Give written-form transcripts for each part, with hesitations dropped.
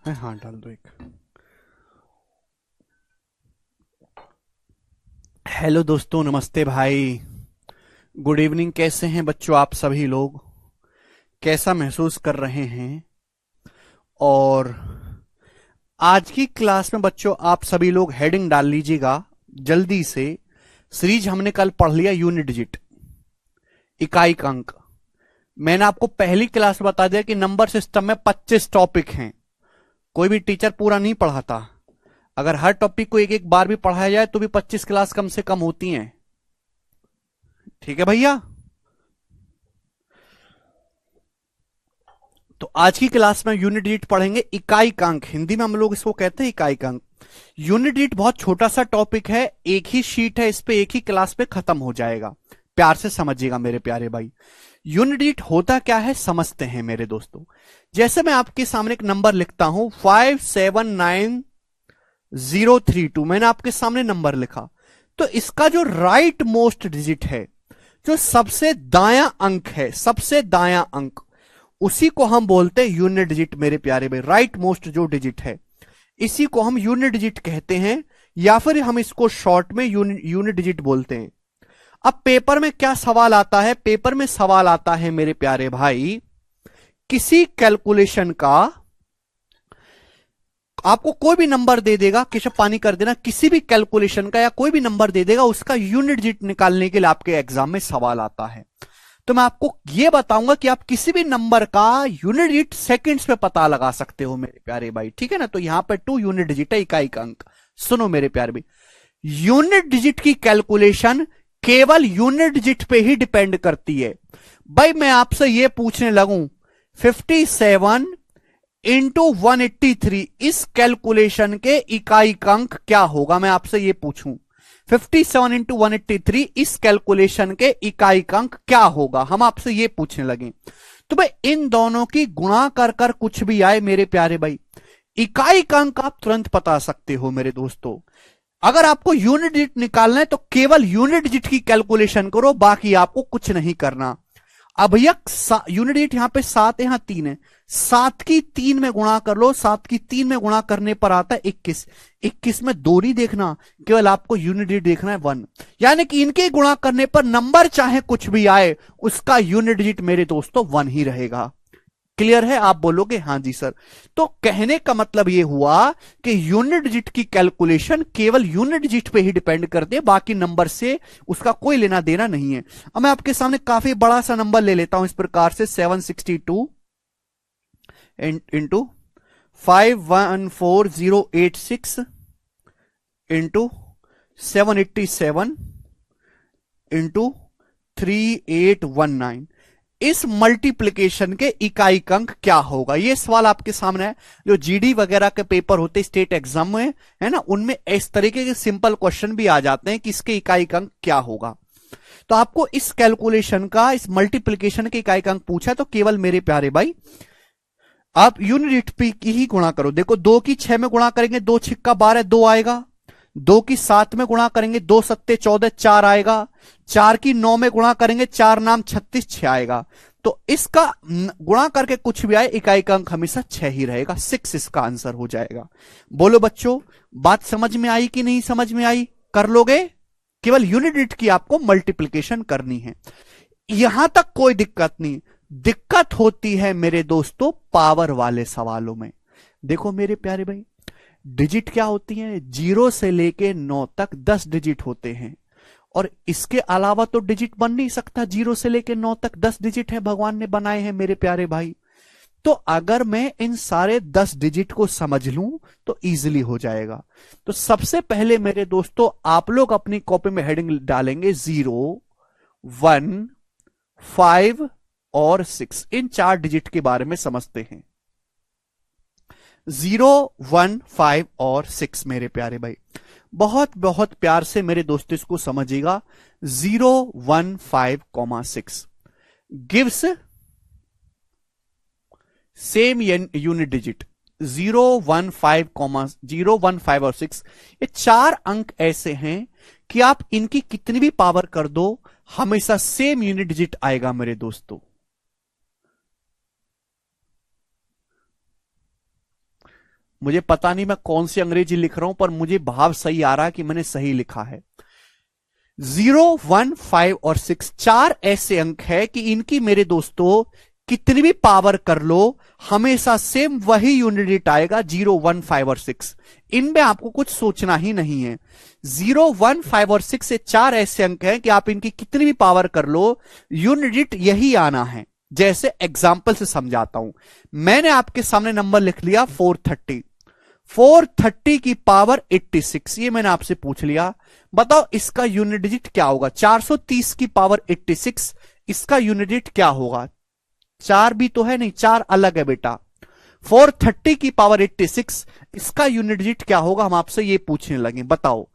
है। हाँ डाल दो एक। हेलो दोस्तों, नमस्ते भाई। Good evening. कैसे हैं बच्चों आप सभी लोग? कैसा महसूस कर रहे हैं? और आज की क्लास में बच्चों आप सभी लोग हेडिंग डाल लीजिएगा जल्दी से। सीरीज हमने कल पढ़ लिया यूनिट डिजिट, इकाई का अंक। मैंने आपको पहली क्लास में बता दिया कि नंबर सिस्टम में 25 टॉपिक हैं। कोई भी टीचर पूरा नहीं पढ़ाता। अगर हर टॉपिक को एक एक बार भी पढ़ाया जाए तो भी 25 क्लास कम से कम होती हैं। ठीक है भैया? तो आज की क्लास में यूनिट डिजिट पढ़ेंगे, इकाई का अंक। हिंदी में हम लोग इसको कहते हैं इकाई का अंक। यूनिट डिजिट बहुत छोटा सा टॉपिक है, एक ही शीट है, इस पे एक ही क्लास पे खत्म हो जाएगा। प्यार से समझिएगा मेरे प्यारे भाई। यूनिट डिजिट होता क्या है समझते हैं मेरे दोस्तों। जैसे मैं आपके सामने एक नंबर लिखता हूं 579032, मैंने आपके सामने नंबर लिखा, तो इसका जो राइट मोस्ट डिजिट है, जो सबसे दायां अंक है, सबसे दायां अंक, उसी को हम बोलते हैं यूनिट डिजिट मेरे प्यारे भाई। राइट मोस्ट जो डिजिट है इसी को हम यूनिट डिजिट कहते हैं, या फिर हम इसको शॉर्ट में यूनिट डिजिट बोलते हैं। अब पेपर में क्या सवाल आता है? पेपर में सवाल आता है मेरे प्यारे भाई, किसी कैलकुलेशन का आपको कोई भी नंबर दे देगा, केशव पानी कर देना, किसी भी कैलकुलेशन का या कोई भी नंबर दे देगा, उसका यूनिट डिजिट निकालने के लिए आपके एग्जाम में सवाल आता है। तो मैं आपको यह बताऊंगा कि आप किसी भी नंबर का यूनिट डिजिट सेकंड्स में पता लगा सकते हो मेरे प्यारे भाई। ठीक है ना? तो यहां पर 2 यूनिट डिजिट है, इकाई का अंक। सुनो मेरे प्यारे भाई, यूनिट डिजिट की कैलकुलेशन केवल यूनिट डिजिट पे ही डिपेंड करती है। भाई मैं आपसे यह पूछने लगूं 57 इंटू 183, इस कैलकुलेशन के इकाई का अंक क्या होगा? मैं आपसे यह पूछूं 57 इंटू 183, इस कैलकुलेशन के इकाई का अंक क्या होगा? हम आपसे यह पूछने लगे। तो भाई इन दोनों की गुणा कर कर कुछ भी आए मेरे प्यारे भाई, इकाई का अंक आप तुरंत बता सकते हो मेरे दोस्तों। अगर आपको यूनिट डिजिट निकालना है तो केवल यूनिट डिजिट की कैलकुलेशन करो, बाकी आपको कुछ नहीं करना। अब भैया यूनिट डिजिट यहां पे 7 है, यहां 3 है, 7 की 3 में गुणा कर लो, 7 की 3 में गुणा करने पर आता है 21। 21 में दो नहीं देखना, केवल आपको यूनिट डिजिट देखना है 1। यानी कि इनके गुणा करने पर नंबर चाहे कुछ भी आए, उसका यूनिट डिजिट मेरे दोस्तों 1 ही रहेगा। क्लियर है? आप बोलोगे हाँ जी सर। तो कहने का मतलब यह हुआ कि यूनिट डिजिट की कैलकुलेशन केवल यूनिट डिजिट पे ही डिपेंड करते हैं, बाकी नंबर से उसका कोई लेना देना नहीं है। अब मैं आपके सामने काफी बड़ा सा नंबर ले लेता हूं इस प्रकार से 762 इंटू 514086 इंटू 787 इंटू 3819। इस मल्टीप्लिकेशन के इकाई का अंक क्या होगा? ये सवाल आपके सामने है। जो जीडी वगैरह के पेपर होते स्टेट एग्जाम में, है ना, उनमें इस तरीके के सिंपल क्वेश्चन भी आ जाते हैं कि इसके इकाई का अंक क्या होगा। तो आपको इस कैलकुलेशन का, इस मल्टीप्लिकेशन के इकाई का अंक पूछा है, तो केवल मेरे प्यारे भाई आप यूनिट पे की ही गुणा करो। देखो 2 की 6 में गुणा करेंगे, 2 छिक्का 12, 2 आएगा। 2 की 7 में गुणा करेंगे, 2 सत्ते 14, 4 आएगा। 4 की 9 में गुणा करेंगे, 4 नाम 36, 6 आएगा। तो इसका गुणा करके कुछ भी आए, इकाई का अंक हमेशा 6 ही रहेगा। 6 इसका आंसर हो जाएगा। बोलो बच्चों, बात समझ में आई कि नहीं समझ में आई? कर लोगे? केवल यूनिट डिजिट की आपको मल्टीप्लिकेशन करनी है, यहां तक कोई दिक्कत नहीं। दिक्कत होती है मेरे दोस्तों पावर वाले सवालों में। देखो मेरे प्यारे भाई, डिजिट क्या होती है? 0 से लेके 9 तक 10 डिजिट होते हैं, और इसके अलावा तो डिजिट बन नहीं सकता। 0 से लेके 9 तक 10 डिजिट है, भगवान ने बनाए हैं मेरे प्यारे भाई। तो अगर मैं इन सारे 10 डिजिट को समझ लूं तो इजीली हो जाएगा। तो सबसे पहले मेरे दोस्तों आप लोग अपनी कॉपी में हेडिंग डालेंगे 0, 1, 5 और 6। इन 4 डिजिट के बारे में समझते हैं। 0, 1, 5 और 6 मेरे प्यारे भाई, बहुत बहुत प्यार से मेरे दोस्तों इसको समझिएगा। 0, 1, 5, 6 गिव्स सेम यूनिट डिजिट। 0, 1, 5, 0, 1, 5 और 6, ये 4 अंक ऐसे हैं कि आप इनकी कितनी भी पावर कर दो, हमेशा सेम यूनिट डिजिट आएगा मेरे दोस्तों। मुझे पता नहीं मैं कौन सी अंग्रेजी लिख रहा हूं, पर मुझे भाव सही आ रहा है कि मैंने सही लिखा है। 0, 1, 5 और 6 चार ऐसे अंक है कि इनकी मेरे दोस्तों कितनी भी पावर कर लो हमेशा सेम वही यूनिट डिजिट आएगा, 0, 1, 5 और 6। इनमें आपको कुछ सोचना ही नहीं है। 0, 1, 5 और 6 से चार ऐसे अंक हैं कि आप इनकी कितनी भी पावर कर लो यूनिट डिजिट यही आना है। जैसे एग्जाम्पल से समझाता हूं। मैंने आपके सामने नंबर लिख लिया 430। 430 की पावर 86, ये मैंने आपसे पूछ लिया। बताओ इसका यूनिट डिजिट क्या होगा। 430 की पावर 86, इसका यूनिट डिजिट क्या होगा। चार भी तो है नहीं, चार अलग है बेटा। 430 की पावर 86, इसका यूनिट डिजिट क्या होगा, हम आपसे ये पूछने लगे, बताओ।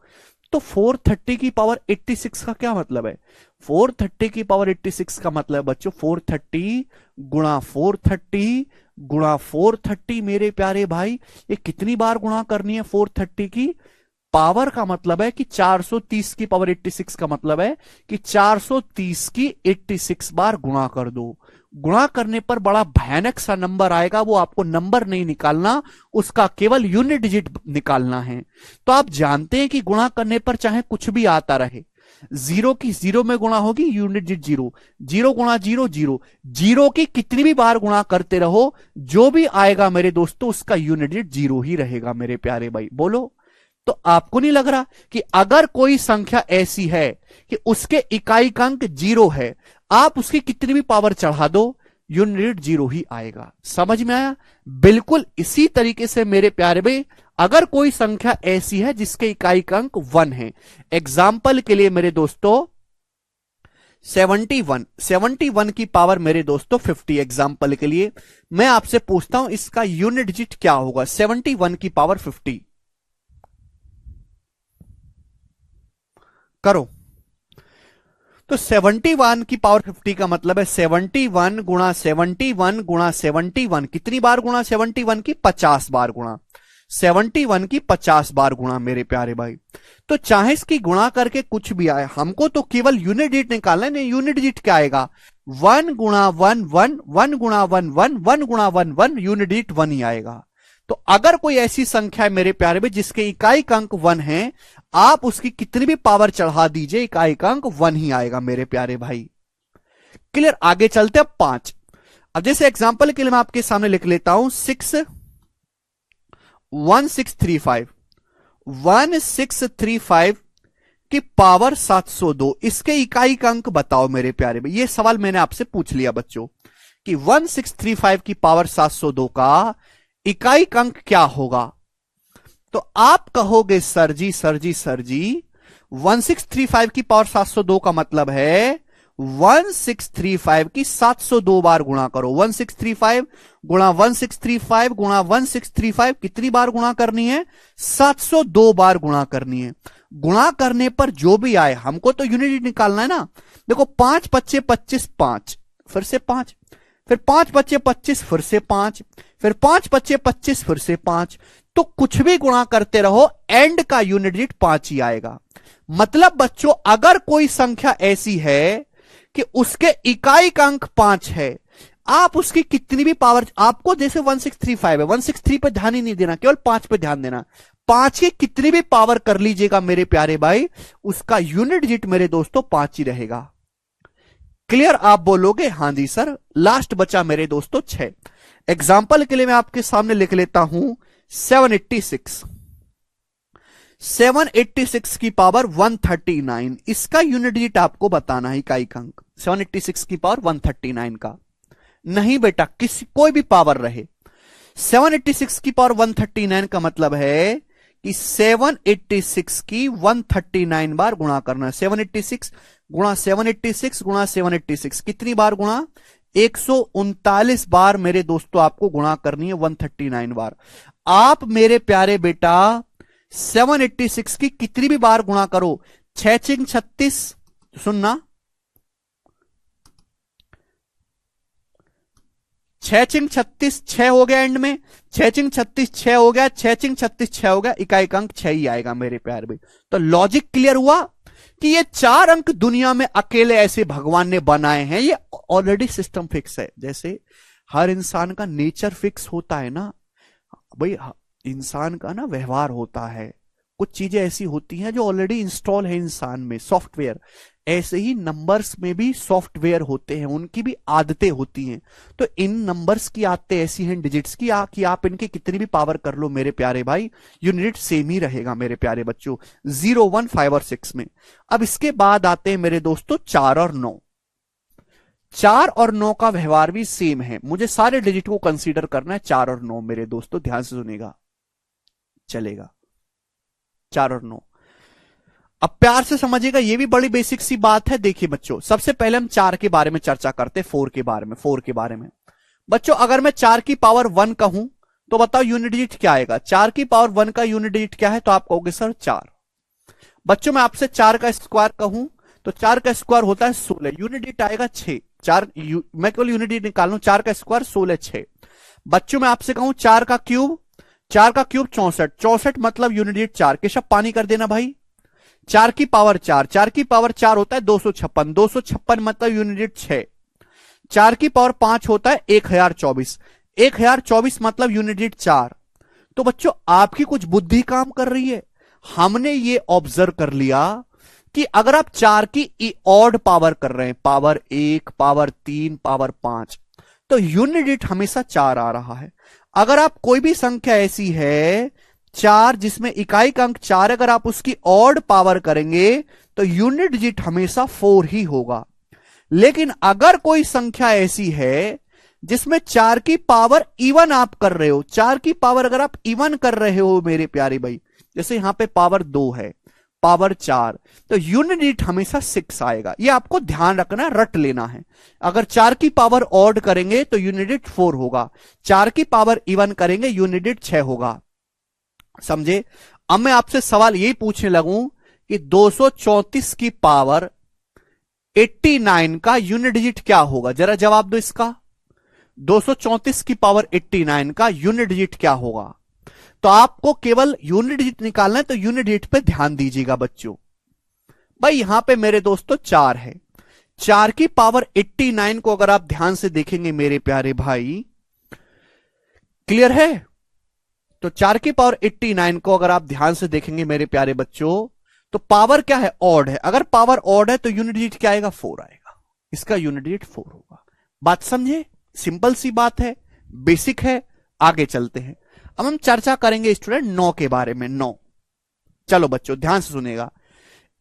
तो 430 की पावर 86 का क्या मतलब है। 430 की पावर 86 का मतलब बच्चों 430 गुणा 430 गुणा 430। मेरे प्यारे भाई ये कितनी बार गुणा करनी है 430 की पावर का मतलब है कि 430 की पावर 86 का मतलब है कि 430 की 86 बार गुणा कर दो। गुणा करने पर बड़ा भयानक सा नंबर आएगा, वो आपको नंबर नहीं निकालना, उसका केवल यूनिट डिजिट निकालना है। तो आप जानते हैं कि गुणा करने पर चाहे कुछ भी आता रहे, जीरो की जीरो में गुणा होगी यूनिट डिजिट जीरो, जीरो गुणा जीरो जीरो, जीरो की कितनी भी बार गुणा करते रहो जो भी आएगा मेरे दोस्तों उसका यूनिट डिजिट जीरो ही रहेगा मेरे प्यारे भाई। बोलो, तो आपको नहीं लग रहा कि अगर कोई संख्या ऐसी है कि उसके इकाई का अंक जीरो है, आप उसकी कितनी भी पावर चढ़ा दो यूनिट जीरो ही आएगा। समझ में आया। बिल्कुल इसी तरीके से मेरे प्यारे भाई अगर कोई संख्या ऐसी है जिसके इकाई का अंक 1 है, एग्जाम्पल के लिए मेरे दोस्तों 71 की पावर मेरे दोस्तों 50, एग्जाम्पल के लिए मैं आपसे पूछता हूं इसका यूनिट डिजिट क्या होगा। 71 की पावर 50 करो। तो 71 की पावर 50 का मतलब है 71 गुणा 71 गुणा 71, कितनी बार गुणा 71 की 50 बार गुणा, 71 की 50 बार गुणा मेरे प्यारे भाई। तो चाहे इसकी गुणा करके कुछ भी आए, हमको तो केवल यूनिट डिजिट निकालना है। नहीं, यूनिट डिजिट क्या आएगा, 1 गुणा 1 1, 1 गुणा 1 1, 1 गुणा 1 1, यूनिट डिजिट 1 ही आएगा। तो अगर कोई ऐसी संख्या है मेरे प्यारे भाई जिसके इकाई का अंक 1 है, आप उसकी कितनी भी पावर चढ़ा दीजिए इकाई का अंक 1 ही आएगा मेरे प्यारे भाई। क्लियर। आगे चलते हैं 5। अब जैसे एग्जांपल के लिए मैं आपके सामने लिख लेता हूं 1635 की पावर 702, इसके इकाई का अंक बताओ मेरे प्यारे भाई। ये सवाल मैंने आपसे पूछ लिया बच्चों कि 1635 की पावर 702 का इकाई का अंक क्या होगा। तो आप कहोगे सर जी 1635 की पावर 702 का मतलब है 1635 की 702 बार गुणा करो। 1635 गुणा 1635 गुणा 1635 कितनी बार गुणा करनी है, 702 बार गुणा करनी है। गुणा करने पर जो भी आए, हमको तो यूनिट निकालना है ना। देखो 5 पच्चे 25, 5 फिर से 5, फिर 5 बच्चे 25 फिर से 5, फिर 5 बच्चे 25 फिर से 5। तो कुछ भी गुणा करते रहो एंड का यूनिट डिजिट 5 ही आएगा। मतलब बच्चों अगर कोई संख्या ऐसी है कि उसके इकाई का अंक 5 है, आप उसकी कितनी भी पावर, आपको जैसे 1635 है 163 पे ध्यान ही नहीं देना, केवल 5 पे ध्यान देना। 5 की कितनी भी पावर कर लीजिएगा मेरे प्यारे भाई, उसका यूनिट डिजिट मेरे दोस्तों 5 ही रहेगा। क्लियर। आप बोलोगे हां जी सर। लास्ट बचा मेरे दोस्तों 6। एग्जाम्पल के लिए मैं आपके सामने लिख लेता हूं 786 की पावर 139, इसका यूनिट डिजिट आपको बताना है इकाई का अंक। 786 की पावर 139 का नहीं बेटा, कोई भी पावर रहे। 786 की पावर 139 का मतलब है कि 786 की 139 बार गुणा करना। 786 गुणा 786 गुणा 786 कितनी बार गुणा, 139 बार मेरे दोस्तों आपको गुणा करनी है 139 बार। आप मेरे प्यारे बेटा 786 की कितनी भी बार गुणा करो, 6 चिंग 36, सुनना 6 चिंग 36 6 हो गया, एंड में 6 चिंग 36 6 हो गया, 6 चिंग 36 6 हो गया, इकाई का अंक 6 ही आएगा मेरे प्यारे भाई। तो लॉजिक क्लियर हुआ कि ये 4 अंक दुनिया में अकेले ऐसे भगवान ने बनाए हैं। ये ऑलरेडी सिस्टम फिक्स है, जैसे हर इंसान का नेचर फिक्स होता है ना भाई। इंसान का ना व्यवहार होता है, कुछ चीजें ऐसी होती हैं जो ऑलरेडी इंस्टॉल है इंसान में, सॉफ्टवेयर। ऐसे ही नंबर्स में भी सॉफ्टवेयर होते हैं, उनकी भी आदतें होती हैं। तो इन नंबर्स की आदतें ऐसी हैं डिजिट्स की कि आप इनके कितनी भी पावर कर लो मेरे प्यारे भाई, यूनिट सेम ही रहेगा मेरे प्यारे बच्चों, 0, 1, 5 और 6 में। अब इसके बाद आते हैं मेरे दोस्तों 4 और 9। 4 और 9 का व्यवहार भी सेम है, मुझे सारे डिजिट को कंसीडर करना है। 4 और 9 मेरे दोस्तों ध्यान से सुनेगा, चलेगा। 4 और 9 अब प्यार से समझिएगा, ये भी बड़ी बेसिक सी बात है। देखिए बच्चों, सबसे पहले हम 4 के बारे में चर्चा करते हैं, 4 के बारे में। 4 के बारे में बच्चों, अगर मैं 4 की पावर 1 कहूं तो बताओ यूनिट डिजिट क्या आएगा? 4 की पावर 1 का यूनिट डिजिट क्या है? तो आप कहोगे सर 4। बच्चों मैं आपसे 4 का स्क्वायर कहूं तो 4 का स्क्वायर होता है 16, यूनिट डिजिट आएगा 6। मैं केवल यूनिट डिजिट निकाल लूं, 4 का स्क्वायर 16, 6। बच्चों मैं आपसे कहूं 4 का क्यूब, 4 का क्यूब 64, 64 मतलब यूनिट डिजिट 4। केशव पानी कर देना भाई। 4 की पावर 4, 4 की पावर 4 होता है 256, 256 मतलब यूनिट 6। 4 की पावर 5 होता है 1024, 1024 मतलब यूनिट 4। तो बच्चों आपकी कुछ बुद्धि काम कर रही है। हमने ये ऑब्जर्व कर लिया कि अगर आप 4 की ऑड पावर कर रहे हैं, पावर 1, पावर 3, पावर 5, तो यूनिट हमेशा 4 आ रहा है। अगर आप कोई भी संख्या ऐसी है 4 जिसमें इकाई का अंक 4, अगर आप उसकी ऑड पावर करेंगे तो यूनिट डिजिट हमेशा 4 ही होगा। लेकिन अगर कोई संख्या ऐसी है जिसमें 4 की पावर इवन आप कर रहे हो, 4 की पावर अगर आप इवन कर रहे हो मेरे प्यारे भाई, जैसे यहां पे पावर 2 है, पावर 4, तो यूनिट डिजिट हमेशा 6 आएगा। ये आपको ध्यान रखना, रट लेना है। अगर 4 की पावर ऑड करेंगे तो यूनिट डिजिट 4 होगा, 4 की पावर इवन करेंगे यूनिट डिजिट 6 होगा। समझे? अब मैं आपसे सवाल यही पूछने लगूं कि 234 की पावर 89 का यूनिट डिजिट क्या होगा? जरा जवाब दो इसका। 234 की पावर 89 का यूनिट डिजिट क्या होगा? तो आपको केवल यूनिट डिजिट निकालना है, तो यूनिट डिजिट पे ध्यान दीजिएगा बच्चों। भाई यहां पे मेरे दोस्तों 4 है, 4 की पावर 89 को अगर आप ध्यान से देखेंगे मेरे प्यारे भाई, क्लियर है? तो 4 की पावर 89 को अगर आप ध्यान से देखेंगे मेरे प्यारे बच्चों, तो पावर क्या है? ऑड है। अगर पावर ऑड है तो यूनिट डिजिट क्या आएगा? 4 आएगा। इसका यूनिट डिजिट 4 होगा। बात समझे? सिंपल सी बात है, बेसिक है। आगे चलते हैं। अब हम चर्चा करेंगे स्टूडेंट 9 के बारे में। 9, चलो बच्चों ध्यान से सुनेगा।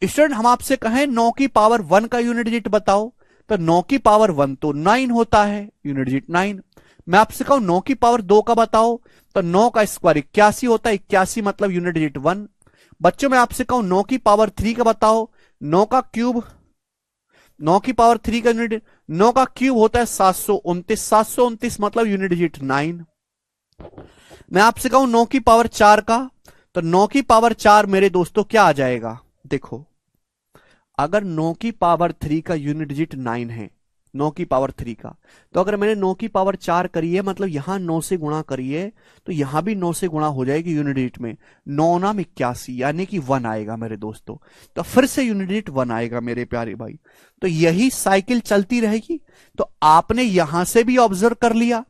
स्टूडेंट हम आपसे कहें 9 की पावर 1 का यूनिट डिजिट बताओ, तो 9 की पावर 1 तो 9 होता है, यूनिट डिजिट 9। मैं आपसे कहूं 9 की पावर 2 का बताओ, तो 9 का स्क्वायर 81 होता है, 81 मतलब यूनिट डिजिट 1। बच्चों मैं आपसे कहूं 9 की पावर 3 का बताओ, 9 का क्यूब, 9 की पावर 3 का यूनिट, 9 का क्यूब होता है 729, 729 मतलब यूनिट डिजिट 9। मैं आपसे कहूं 9 की पावर 4 का, तो 9 की पावर 4 मेरे दोस्तों क्या आ जाएगा? देखो, अगर 9 की पावर 3 का यूनिट डिजिट 9 है, 9 की पावर 3 का, तो अगर मैंने 9 की पावर 4 करी है, मतलब यहां 9 से गुणा करिए, तो यहां भी 9 से गुणा हो जाएगी यूनिट डिजिट में। 9 नाम 81 यानी कि 1 आएगा मेरे दोस्तों। तो फिर से यूनिट डिजिट 1 आएगा मेरे प्यारे भाई। तो यही साइकिल चलती रहेगी। तो आपने यहां से भी ऑब्जर्व कर लिया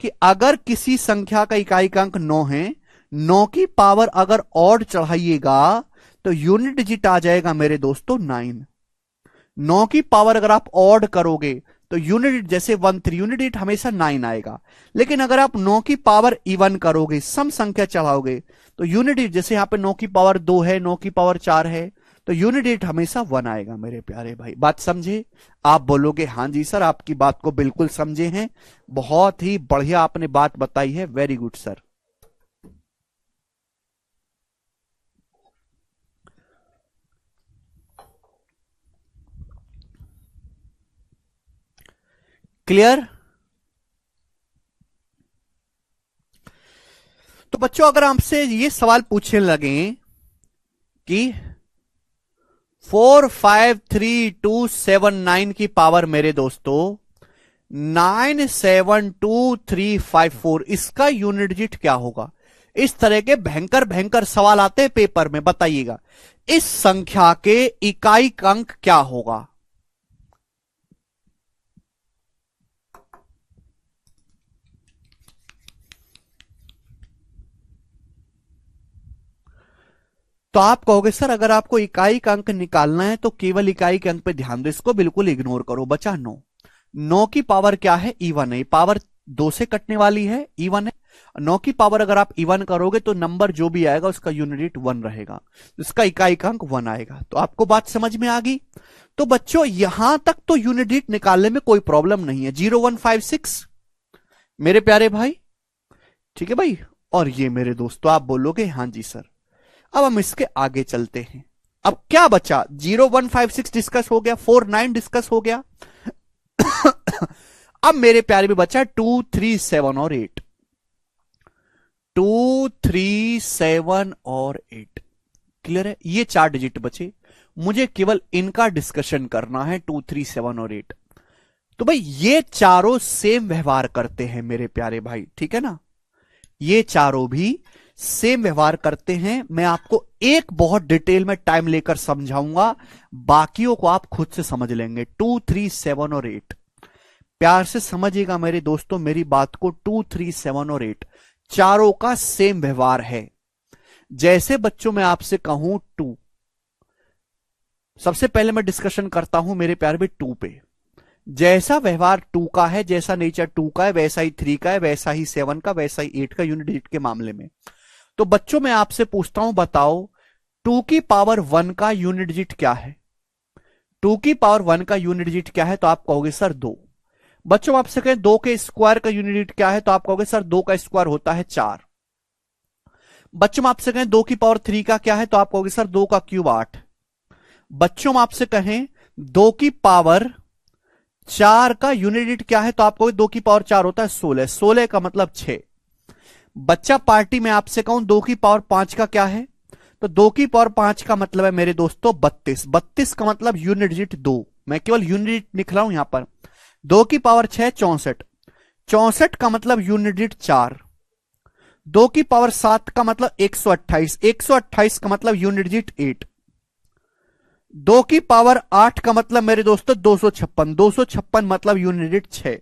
कि अगर किसी संख्या का इकाई का अंक 9 है, 9 की पावर अगर ऑड चढ़ाइएगा तो यूनिट डिजिट आ जाएगा मेरे दोस्तों 9। 9 की पावर अगर आप ऑड करोगे तो यूनिट जैसे 1 3, यूनिट डिजिट हमेशा 9 आएगा। लेकिन अगर आप 9 की पावर इवन करोगे, सम संख्या चढ़ाओगे, तो यूनिट डिजिट जैसे यहां पे 9 की पावर 2 है, 9 की पावर 4 है, तो यूनिट डिजिट हमेशा 1 आएगा मेरे प्यारे भाई। बात समझे? आप बोलोगे हां जी सर, आपकी बात को बिल्कुल समझे हैं, बहुत ही बढ़िया आपने बात बताई है, वेरी गुड सर। क्लियर? तो बच्चों अगर आपसे ये सवाल पूछने लगे कि 453,279 की पावर मेरे दोस्तों 972,354, इसका यूनिट डिजिट क्या होगा? इस तरह के भयंकर भयंकर सवाल आते हैं पेपर में, बताइएगा इस संख्या के इकाई का अंक क्या होगा? तो आप कहोगे सर अगर आपको इकाई का अंक निकालना है तो केवल इकाई के अंक पे ध्यान दो, इसको बिल्कुल इग्नोर करो। बचा 9। 9 की पावर क्या है? E1 है। पावर 2 से कटने वाली है, E1 है। 9 की पावर अगर आप E1 करोगे तो नंबर जो भी आएगा उसका यूनिट 1 रहेगा, इसका इकाई का अंक 1 आएगा। तो आपको बात समझ में आ गई। तो बच्चों यहां तक तो यूनिट निकालने में कोई प्रॉब्लम नहीं है। 0156 मेरे प्यारे भाई, ठीक है भाई। और ये मेरे दोस्तों आप बोलोगे हां जी सर। अब हम इसके आगे चलते हैं। अब क्या बचा? 0156 डिस्कस हो गया, 49 डिस्कस हो गया। अब मेरे प्यारे में बचा 2, 3, 7 और 8। 2, 3, 7 और 8 क्लियर है? ये 4 डिजिट बचे, मुझे केवल इनका डिस्कशन करना है, 2, 3, 7 और 8। तो भाई ये चारों सेम व्यवहार करते हैं मेरे प्यारे भाई, ठीक है ना? ये चारों भी सेम व्यवहार करते हैं। मैं आपको एक बहुत डिटेल में टाइम लेकर समझाऊंगा, बाकियों को आप खुद से समझ लेंगे। 2, 3, 7 और 8 प्यार से समझिएगा मेरे दोस्तों मेरी बात को। 2, 3, 7 और 8 चारों का सेम व्यवहार है। जैसे बच्चों मैं आपसे कहूं 2, सबसे पहले मैं डिस्कशन करता हूं मेरे प्यार भी 2 पे। जैसा व्यवहार 2 का है, जैसा नेचर 2 का है, वैसा ही 3 का है, वैसा ही 7 का, वैसा ही 8 का यूनिट डिजिट के मामले में। तो बच्चों मैं आपसे पूछता हूं, बताओ 2 की पावर 1 का यूनिट डिजिट क्या है? 2 की पावर 1 का यूनिट डिजिट क्या है? तो आप कहोगे सर 2। बच्चों आपसे कहें 2 के स्क्वायर का यूनिट डिजिट क्या है? तो आप कहोगे सर 2 का स्क्वायर होता है 4। बच्चों आपसे कहें 2 की पावर 3 का क्या है? तो आप कहोगे सर 2 का क्यूब 8। बच्चों आपसे कहें 2 की पावर 4 का यूनिट डिजिट क्या है? तो आप कहोगे 2 की पावर 4 होता है 16। 16 का मतलब 6। बच्चा पार्टी में आपसे कहूं 2 की पावर 5 का क्या है? तो 2 की पावर 5 का मतलब है मेरे दोस्तों 32। 32 का मतलब यूनिट डिजिट 2। मैं केवल यूनिट लिख रहा हूं यहां पर। 2 की पावर 6 64। 64 का मतलब यूनिट डिजिट 4। 2 की पावर 7 का मतलब 128। 128 का मतलब यूनिट डिजिट 8। 2 की पावर 8 का मतलब मेरे दोस्तों 256। 256 मतलब यूनिट डिजिट 6।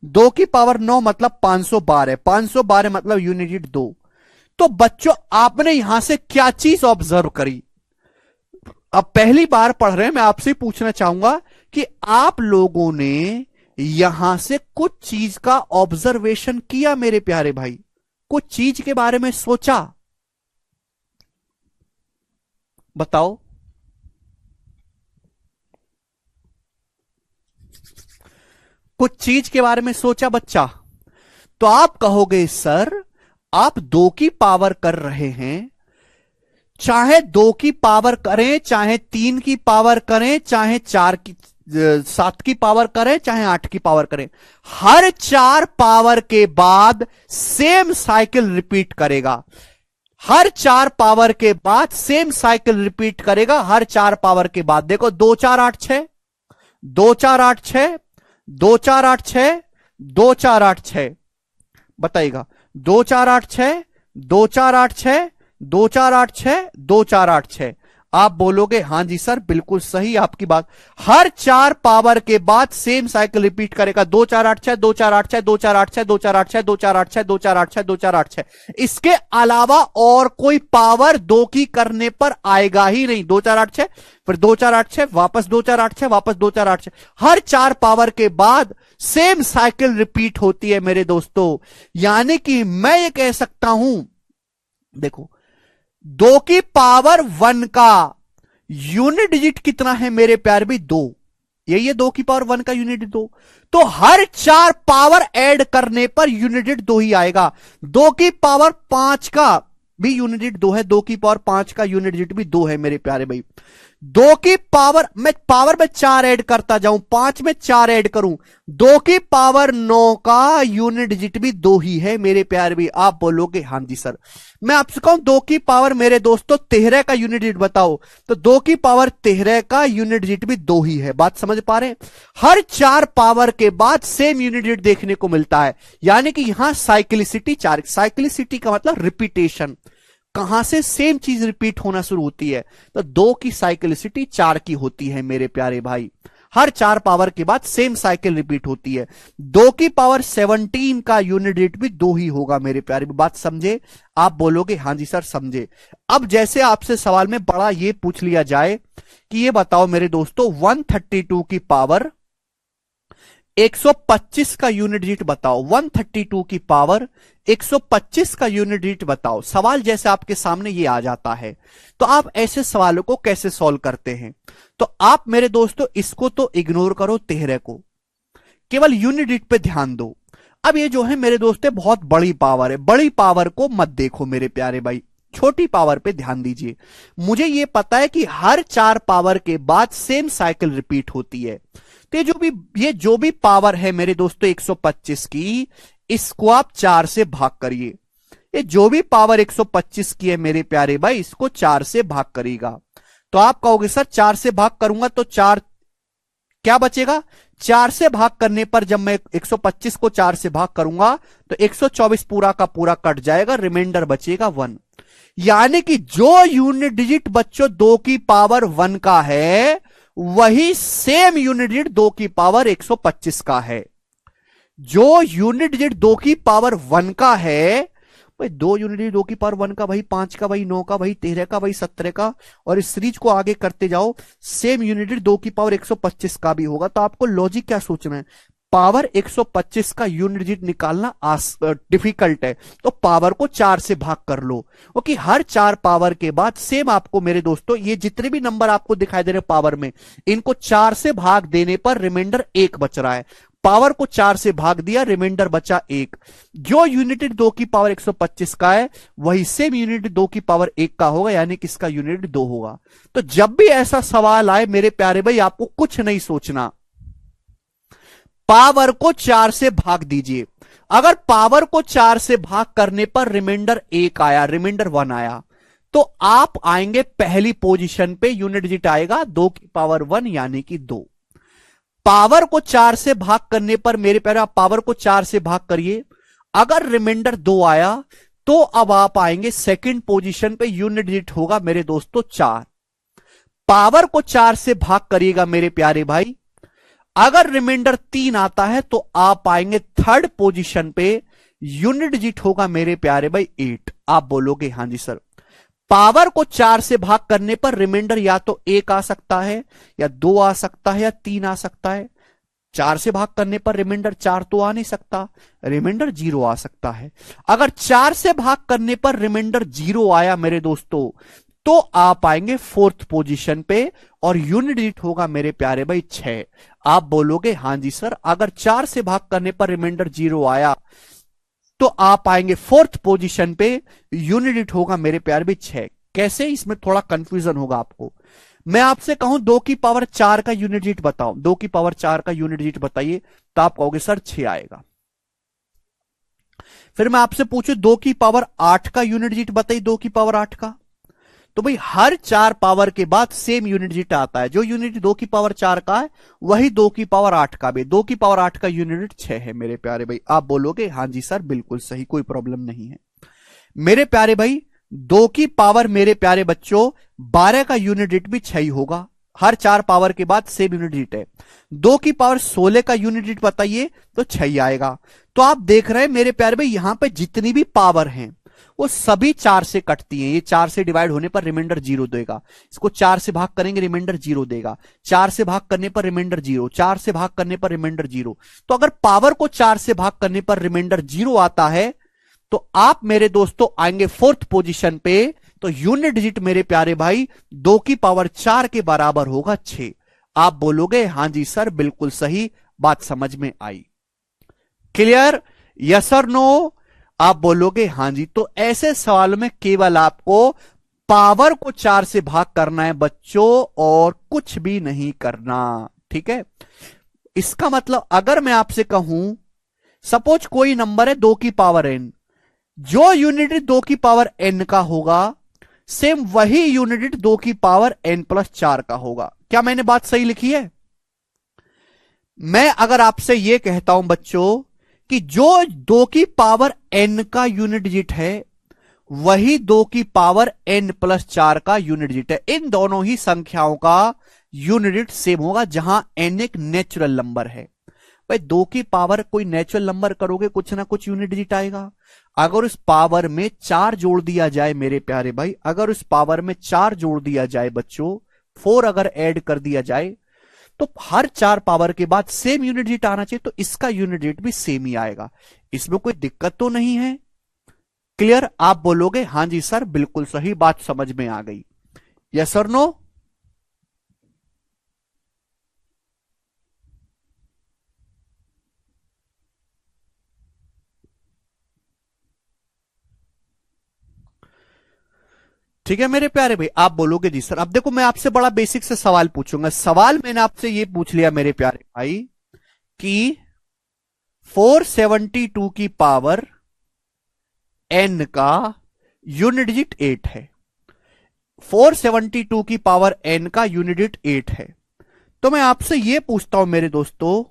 2 की पावर 9 मतलब 512। 512 मतलब यूनिट डिजिट 2। तो बच्चों आपने यहां से क्या चीज ऑब्जर्व करी? अब पहली बार पढ़ रहे हैं, मैं आपसे पूछना चाहूंगा कि आप लोगों ने यहां से कुछ चीज का ऑब्जर्वेशन किया मेरे प्यारे भाई? कुछ चीज के बारे में सोचा? बताओ। कुछ चीज के बारे में सोचा बच्चा? तो आप कहोगे सर आप 2 की पावर कर रहे हैं, चाहे 2 की पावर करें, चाहे 3 की पावर करें, चाहे 7 की पावर करें, चाहे 8 की पावर करें, हर 4 पावर के बाद सेम साइकिल रिपीट करेगा। हर 4 पावर के बाद सेम साइकिल रिपीट करेगा। हर 4 पावर के बाद देखो 2, 4, 8, 6, 2, 4, 8, 6, 2, 4, 8, 6, 2, 4, 8, 6। बताइएगा 2, 4, 8, 6, 2, 4, 8, 6, 2, 4, 8, 6, 2, 4, 8, 6। आप बोलोगे हां जी सर बिल्कुल सही आपकी बात। हर 4 पावर के बाद सेम साइकिल रिपीट करेगा। 2, 4, 8, 6, 2, 4, 8, 6, 2, 4, 8, 6, 2, 4, 8, 6, 2, 4, 8, 6, 2, 4, 8, 6, 2, 4, 8, 6। इसके अलावा और कोई पावर 2 की करने पर आएगा ही नहीं। 2, 4, 8, 6, फिर 2, 4, 8, 6, वापस 2, 4, 8, 6, वापस 2, 4, 8, 6। हर 4 पावर के बाद सेम साइकिल रिपीट होती है मेरे दोस्तों। यानी कि मैं ये कह सकता हूं, देखो 2 की पावर 1 का यूनिट डिजिट कितना है मेरे प्यार भी? 2। यही है 2 की पावर 1 का यूनिट 2। तो हर 4 पावर ऐड करने पर यूनिट डिजिट 2 ही आएगा। 2 की पावर 5 का भी यूनिट डिजिट 2 है। 2 की पावर 5 का यूनिट डिजिट भी 2 है मेरे प्यारे भाई। 2 की पावर में 4 ऐड करता जाऊं, 5 में 4 ऐड करूं, 2 की पावर 9 का यूनिट डिजिट भी 2 ही है मेरे प्यारे भी। आप बोलोगे हां जी सर। मैं आपसे कहूं 2 की पावर मेरे दोस्तों 13 का यूनिट डिजिट बताओ, तो 2 की पावर 13 का यूनिट डिजिट भी 2 ही है। बात समझ पा रहे हैं? हर 4 पावर के बाद सेम यूनिट डिजिट देखने को मिलता है। यानी कि यहां साइक्लिसिटी 4। साइक्लिसिटी का मतलब रिपीटेशन, कहां से सेम चीज रिपीट होना शुरू होती है। तो 2 की साइक्लिसिटी 4 की होती है मेरे प्यारे भाई। हर 4 पावर के बाद सेम साइकिल रिपीट होती है। 2 की पावर 17 का यूनिट डिजिट भी 2 ही होगा मेरे प्यारे। बात समझे? आप बोलोगे हाँ जी सर समझे। अब जैसे आपसे सवाल में बड़ा ये पूछ लिया जाए कि ये बताओ मेरे दोस्तों 132 की पावर 125 का यूनिट डिजिट बताओ। 132 की पावर 125 का यूनिट डिजिट बताओ। सवाल जैसे आपके सामने ये आ जाता है तो आप ऐसे सवालों को कैसे सॉल्व करते हैं? तो आप मेरे दोस्तों इसको तो इग्नोर करो, 13 को, केवल यूनिट डिजिट पे ध्यान दो। अब ये जो है मेरे दोस्तों बहुत बड़ी पावर है, बड़ी पावर को मत देखो मेरे प्यारे भाई, छोटी पावर पे ध्यान दीजिए। मुझे ये पता है कि हर 4 पावर के बाद सेम साइकिल रिपीट होती है। तो ये जो भी पावर है मेरे दोस्तों 125 की, इसको आप 4 से भाग करिए। ये जो भी पावर 125 की है मेरे प्यारे भाई, इसको 4 से भाग करेगा। तो आप कहोगे सर 4 से भाग करूंगा तो 4 क्या बचेगा? 4 से भाग करने पर जब मैं 125 को 4 से भाग करूंगा तो 124 पूरा का पूरा कट जाएगा, रिमाइंडर बचेगा 1। यानी कि जो यूनिट डिजिट बच्चों 2 की पावर 1 का है वही सेम यूनिट डिजिट 2 की पावर 125 का है। जो यूनिट डिजिट 2 की पावर 1 का है भाई, 2 यूनिट डिजिट 2 की पावर 1 का भाई, 5 का भाई, 9 का भाई, 13 का भाई, 17 का, और इस सीरीज को आगे करते जाओ, सेम यूनिट डिजिट 2 की पावर 125 का भी होगा। तो आपको लॉजिक क्या सोचना है? पावर 125 का यूनिट डिजिट निकालना डिफिकल्ट है तो पावर को 4 से भाग कर लो, क्योंकि हर 4 पावर के बाद सेम आपको मेरे दोस्तों ये जितने भी नंबर आपको दिखाई दे रहे पावर में, इनको 4 से भाग देने पर रिमाइंडर 1 बच रहा है। पावर को 4 से भाग दिया, रिमाइंडर बचा 1। जो यूनिट 2 की पावर 125 का है वही सेम यूनिट 2 की पावर 1 का होगा, यानी कि इसका यूनिट 2 होगा। तो जब भी ऐसा सवाल आए मेरे प्यारे भाई, आपको कुछ नहीं सोचना, पावर को 4 से भाग दीजिए। अगर पावर को 4 से भाग करने पर रिमाइंडर 1 आया, रिमाइंडर 1 आया, तो आप आएंगे पहली पोजीशन पे, यूनिट डिजिट आएगा 2 की पावर 1 यानी कि 2। पावर को 4 से भाग करने पर मेरे प्यारे, आप पावर को 4 से भाग करिए, अगर रिमाइंडर 2 आया तो अब आप आएंगे सेकंड पोजीशन पे, यूनिट डिजिट होगा मेरे दोस्तों 4। पावर को 4 से भाग करिएगा मेरे प्यारे भाई, अगर रिमाइंडर 3 आता है तो आप आएंगे थर्ड पोजीशन पे, यूनिट डिजिट होगा मेरे प्यारे भाई 8। आप बोलोगे हां जी सर। पावर को 4 से भाग करने पर रिमाइंडर या तो 1 आ सकता है, या 2 आ सकता है, या 3 आ सकता है। 4 से भाग करने पर रिमाइंडर 4 तो आ नहीं सकता, रिमाइंडर 0 आ सकता है। अगर 4 से भाग करने पर रिमाइंडर 0 आया मेरे दोस्तों, तो आप आएंगे फोर्थ पोजीशन पे और यूनिट डिजिट होगा मेरे प्यारे भाई 6। आप बोलोगे हां जी सर। अगर 4 से भाग करने पर रिमाइंडर 0 आया तो आप आएंगे फोर्थ पोजीशन पे, यूनिट डिजिट होगा मेरे प्यारे भाई 6। कैसे? इसमें थोड़ा कंफ्यूजन होगा आपको। मैं आपसे कहूं 2 की पावर 4 का यूनिट डिजिट बताओ, 2 की पावर 4 का यूनिट डिजिट बताइए, तो आप कहोगे सर 6 आएगा। फिर मैं आपसे पूछूं 2 की पावर 8 का यूनिट डिजिट बताइए, 2 की पावर 8 का, तो भाई हर 4 पावर के बाद सेम यूनिट डिजिट आता है। जो यूनिट 2 की पावर 4 का है वही 2 की पावर 8 का भी। 2 की पावर 8 का यूनिट 6 है मेरे प्यारे भाई। आप बोलोगे हां जी सर बिल्कुल सही, कोई प्रॉब्लम नहीं है मेरे प्यारे भाई। 2 की पावर मेरे प्यारे बच्चों 12 का यूनिट डिजिट भी 6 ही होगा, हर 4 पावर के बाद सेम यूनिट डिजिट है। 2 की पावर 16 का यूनिट डिजिट बताइए तो 6 ही आएगा। तो आप देख रहे हैं मेरे प्यारे भाई, यहां पे जितनी भी पावर हैं वो सभी 4 से कटती हैं। ये 4 से डिवाइड होने पर रिमाइंडर 0 देगा, इसको 4 से भाग करेंगे रिमाइंडर 0 देगा, 4 से भाग करने पर रिमाइंडर 0, 4 से भाग करने पर रिमाइंडर 0। तो अगर पावर को 4 से भाग करने पर रिमाइंडर 0 आता है तो आप मेरे दोस्तों आएंगे फोर्थ पोजीशन पे, तो यूनिट डिजिट मेरे प्यारे भाई 2 की पावर 4 के बराबर होगा 6। आप बोलोगे हां जी सर बिल्कुल सही, बात समझ में आई? क्लियर? यस और नो? आप बोलोगे हां जी। तो ऐसे सवालों में केवल आपको पावर को 4 से भाग करना है बच्चों, और कुछ भी नहीं करना, ठीक है? इसका मतलब अगर मैं आपसे कहूं सपोज कोई नंबर है 2 की पावर n, जो यूनिट 2 की पावर n का होगा सेम वही यूनिट 2 की पावर n+4 का होगा। क्या मैंने बात सही लिखी है? मैं अगर आपसे यह कहता हूं बच्चों कि जो 2 की पावर n का यूनिट डिजिट है वही 2 की पावर n+4 का यूनिट डिजिट है, इन दोनों ही संख्याओं का यूनिट डिजिट सेम होगा, जहां n एक नेचुरल नंबर है। भाई 2 की पावर कोई नेचुरल नंबर करोगे कुछ ना कुछ यूनिट डिजिट आएगा। अगर उस पावर में 4 जोड़ दिया जाए मेरे प्यारे भाई, अगर उस पावर में 4 जोड़ दिया जाए बच्चों, 4 अगर ऐड कर दिया जाए, तो हर 4 पावर के बाद सेम यूनिट डिजिट आना चाहिए, तो इसका यूनिट डिजिट भी सेम ही आएगा। इसमें कोई दिक्कत तो नहीं है? क्लियर? आप बोलोगे हां जी सर बिल्कुल सही बात समझ में आ गई। यस और नो? ठीक है मेरे प्यारे भाई, आप बोलोगे जी सर। अब देखो मैं आपसे बड़ा बेसिक से सवाल पूछूंगा। सवाल मैंने आपसे ये पूछ लिया मेरे प्यारे भाई कि 472 की पावर n का यूनिट डिजिट 8 है। 472 की पावर n का यूनिट डिजिट 8 है। तो मैं आपसे यह पूछता हूं मेरे दोस्तों,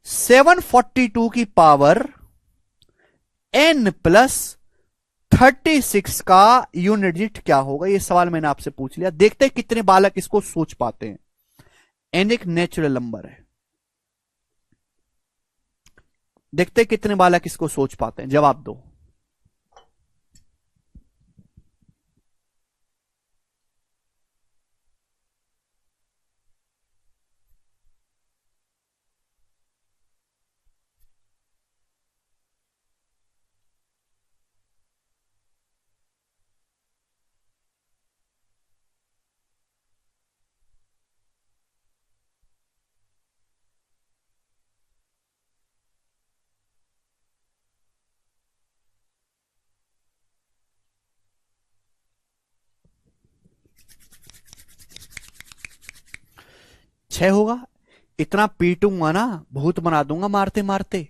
742 की पावर n प्लस 36 का यूनिट डिजिट क्या होगा? यह सवाल मैंने आपसे पूछ लिया। देखते हैं कितने बालक इसको सोच पाते हैं। n एक नेचुरल नंबर है, देखते हैं कितने बालक इसको सोच पाते हैं। जवाब दो। छह होगा। इतना पीटूंगा ना, भूत बना दूंगा मारते मारते।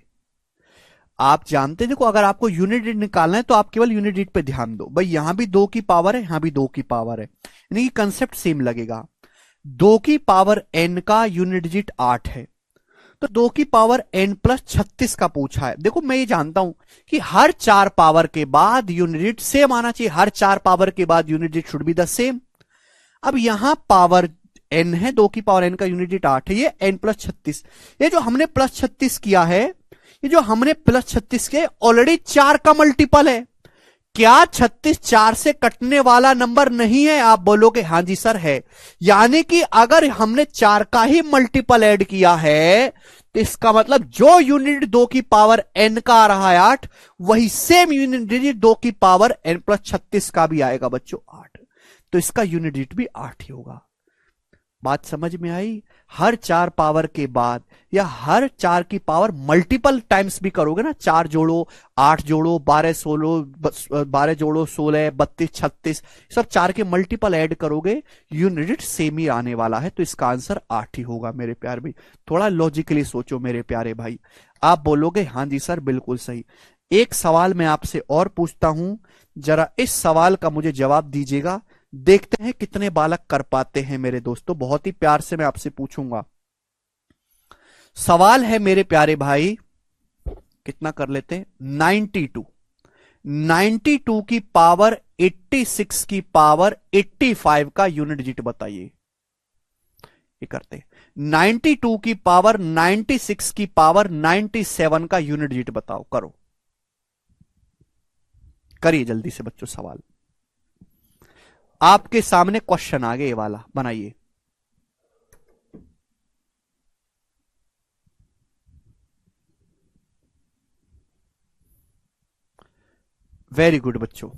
आप जानते देखो, अगर आपको यूनिट डिजिट निकालना है तो आप केवल यूनिट डिजिट पे ध्यान दो। भाई यहां भी 2 की पावर है, यहां भी 2 की पावर है, यानी कि कंसेप्ट सेम लगेगा। 2 की पावर n का यूनिट डिजिट 8 है, तो 2 की पावर n प्लस 36 का पूछा है। देखो मैं ये जानता हूं कि हर 4 पावर के बाद यूनिट डिजिट सेम आना चाहिए। हर 4 पावर के बाद unit digit should be the same. अब यहां पावर n है, 2 की पावर n का यूनिट डिजिट 8 है, ये n प्लस 36। ये जो हमने प्लस 36 किया है, ये जो हमने प्लस 36 के ऑलरेडी 4 का मल्टीपल है। क्या 36 4 से कटने वाला नंबर नहीं है? आप बोलोगे हां जी सर है। यानी कि अगर हमने 4 का ही मल्टीपल ऐड किया है, तो इसका मतलब जो यूनिट 2 की पावर n का आ रहा है 8, वही सेम यूनिट डिजिट 2 की पावर n प्लस 36 का भी आएगा बच्चों 8। तो इसका यूनिट डिजिट भी 8 ही होगा। बात समझ में आई? हर 4 पावर के बाद या हर 4 की पावर मल्टीपल टाइम्स भी करोगे ना, 4 जोड़ो 8 जोड़ो 12 16 12 जोड़ो 16 32 36, सब 4 के मल्टीपल ऐड करोगे, यूनिट सेम ही आने वाला है। तो इसका आंसर 8 ही होगा मेरे प्यारे भाई। थोड़ा लॉजिकली सोचो मेरे प्यारे भाई। आप बोलोगे हां जी सर बिल्कुल सही। एक सवाल मैं आपसे और पूछता हूं, जरा इस सवाल का मुझे जवाब दीजिएगा। देखते हैं कितने बालक कर पाते हैं मेरे दोस्तों। बहुत ही प्यार से मैं आपसे पूछूंगा। सवाल है मेरे प्यारे भाई, कितना कर लेते हैं, 92। 92 की पावर 86 की पावर 85 का यूनिट डिजिट बताइए। ये करते हैं। 92 की पावर 96 की पावर 97 का यूनिट डिजिट बताओ। करो, करिए जल्दी से बच्चों सवाल। आपके सामने क्वेश्चन आ गया, ये वाला बनाइए। वेरी गुड बच्चों।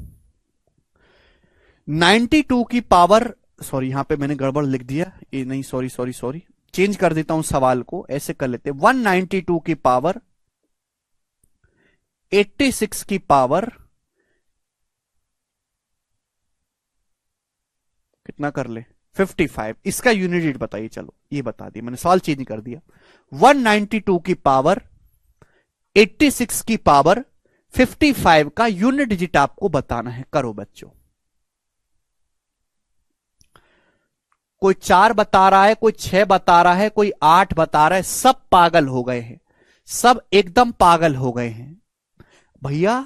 92 की पावर, सॉरी यहां पे मैंने गड़बड़ लिख दिया, ये नहीं, सॉरी सॉरी सॉरी, चेंज कर देता हूं सवाल को, ऐसे कर लेते हैं। 192 की पावर 86 की पावर कितना कर ले, 55, इसका यूनिट डिजिट बताइए। चलो ये बता दिया मैंने, सवाल चेंज कर दिया। 192 की पावर 86 की पावर 55 का यूनिट डिजिट आपको बताना है। करो बच्चों। कोई 4 बता रहा है, कोई 6 बता रहा है, कोई 8 बता रहा है। सब पागल हो गए हैं, सब एकदम पागल हो गए हैं भैया।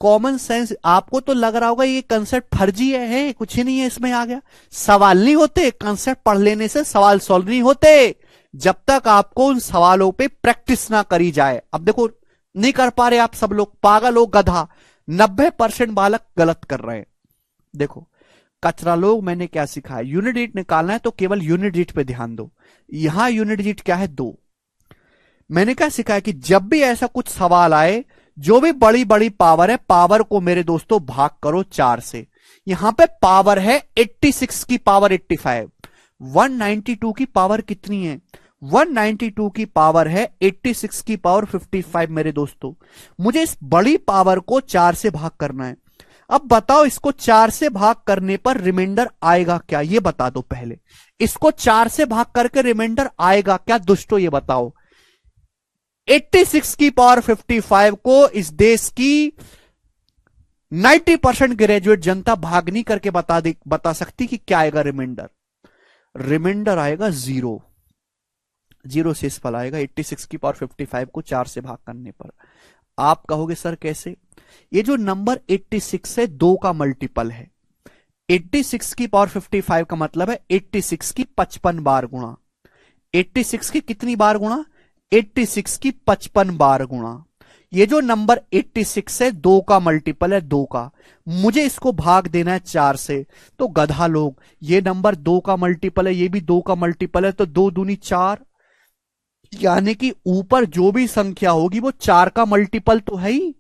कॉमन सेंस, आपको तो लग रहा होगा ये कंसेप्ट फर्जी है, कुछ ही नहीं है इसमें, आ गया। सवाल नहीं होते, कंसेप्ट पढ़ लेने से सवाल सॉल्व नहीं होते जब तक आपको उन सवालों पे प्रैक्टिस ना करी जाए। अब देखो, नहीं कर पा रहे आप सब लोग, पागल हो गधा, 90% बालक गलत कर रहे हैं। देखो कचरा लोग, मैंने क्या सिखाया, यूनिट डिजिट निकालना है तो केवल यूनिट डिजिट पे ध्यान दो। यहां यूनिट डिजिट क्या है, 2। मैंने क्या सिखाया कि जब भी ऐसा कुछ सवाल आए, जो भी बड़ी बड़ी पावर है, पावर को मेरे दोस्तों भाग करो 4 से। यहां पे पावर है 86 की पावर 85, 192 की पावर कितनी है, 192 की पावर है 86 की पावर 55 मेरे दोस्तों। मुझे इस बड़ी पावर को 4 से भाग करना है। अब बताओ, इसको 4 से भाग करने पर रिमाइंडर आएगा क्या, ये बता दो पहले। इसको 4 से भाग करके रिमाइंडर आएगा क्या दोस्तों, ये बताओ। 86 की पावर 55 को इस देश की 90% ग्रेजुएट जनता भाग नहीं करके बता सकती कि क्या आएगा रिमाइंडर। रिमाइंडर आएगा 0, 0 शेषफल आएगा 86 की पावर 55 को 4 से भाग करने पर। आप कहोगे सर कैसे, ये जो नंबर 86 है 2 का मल्टीपल है। 86 की पावर 55 का मतलब है 86 की 55 बार गुणा। 86 की कितनी बार गुणा, 86 की 55 बार गुणा। ये जो नंबर 86 है 2 का मल्टीपल है, 2 का। मुझे इसको भाग देना है 4 से। तो गधा लोग, ये नंबर 2 का मल्टीपल है, ये भी 2 का मल्टीपल है, तो 2 दूनी 4, यानी कि ऊपर जो भी संख्या होगी वो 4 का मल्टीपल तो है ही।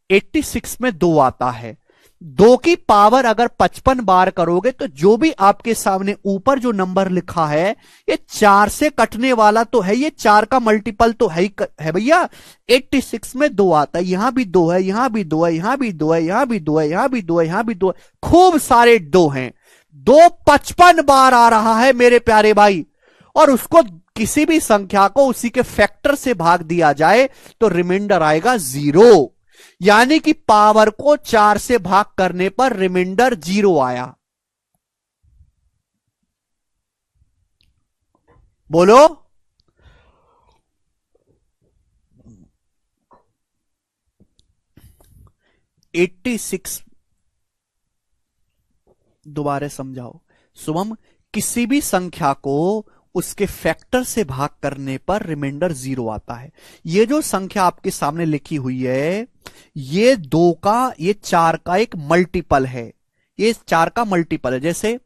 86 में 2 आता है, 2 की पावर अगर 55 बार करोगे तो जो भी आपके सामने ऊपर जो नंबर लिखा है ये 4 से कटने वाला तो है, ये 4 का मल्टीपल तो है ही है भैया। 86 में 2 आता है, यहां भी 2 है, यहां भी 2 है, यहां भी 2 है, यहां भी 2 है, यहां भी 2 है, यहां भी 2 है, खूब सारे 2 हैं। 2 55 बार आ रहा है मेरे प्यारे भाई, और उसको किसी भी संख्या को उसी के फैक्टर से भाग दिया जाए तो रिमाइंडर आएगा 0, यानी कि पावर को 4 से भाग करने पर रिमाइंडर 0 आया। बोलो, एट्टी सिक्स, दोबारा समझाओ शुभम। किसी भी संख्या को उसके फैक्टर से भाग करने पर रिमाइंडर 0 आता है। ये जो संख्या आपके सामने लिखी हुई है, ये 2 का, ये 4 का एक मल्टीपल है, ये 4 का मल्टीपल है। जैसे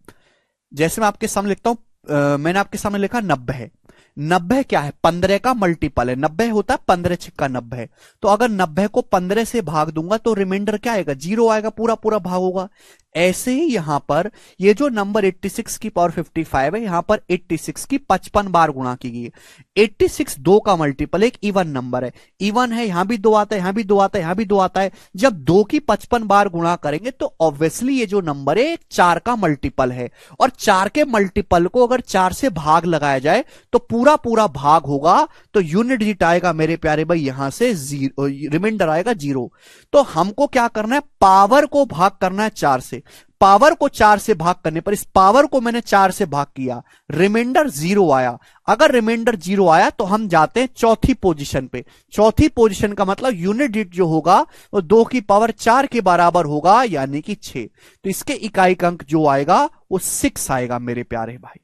जैसे मैं आपके सामने लिखता हूं, मैंने आपके सामने लिखा 90 है। 90 क्या है, 15 का मल्टीपल है। 90 होता है 15 छिक्का 90, तो अगर 90 को 15 से भाग दूंगा तो रिमाइंडर क्या आएगा, 0 आएगा, पूरा पूरा भाग होगा। ऐसे ही यहां पर ये जो नंबर 86 की पावर 55 है, यहां पर 86 की 55 बार गुणा की गई है। 86 2 का मल्टीपल, एक इवन नंबर है, इवन है, यहां भी 2 आता है, यहां भी 2 आता है, यहां भी 2 आता है। जब 2 की 55 बार गुणा करेंगे तो ऑब्वियसली ये जो नंबर है 4 का मल्टीपल है, और 4 के मल्टीपल को अगर 4 से भाग लगाया जाए तो पूरा पूरा भाग होगा, तो यूनिट डिजिट आएगा मेरे प्यारे भाई यहां से 0, रिमाइंडर आएगा 0। तो हमको क्या करना है, पावर को भाग करना है 4 से। पावर को 4 से भाग करने पर, इस पावर को मैंने 4 से भाग किया, रिमाइंडर 0 आया। अगर रिमाइंडर 0 आया तो हम जाते हैं चौथी पोजीशन पे। चौथी पोजीशन का मतलब यूनिट डिजिट जो होगा वो 2 की पावर 4 के बराबर होगा, यानी कि 6। तो इसके इकाई अंक जो आएगा वो 6 आएगा मेरे प्यारे भाई।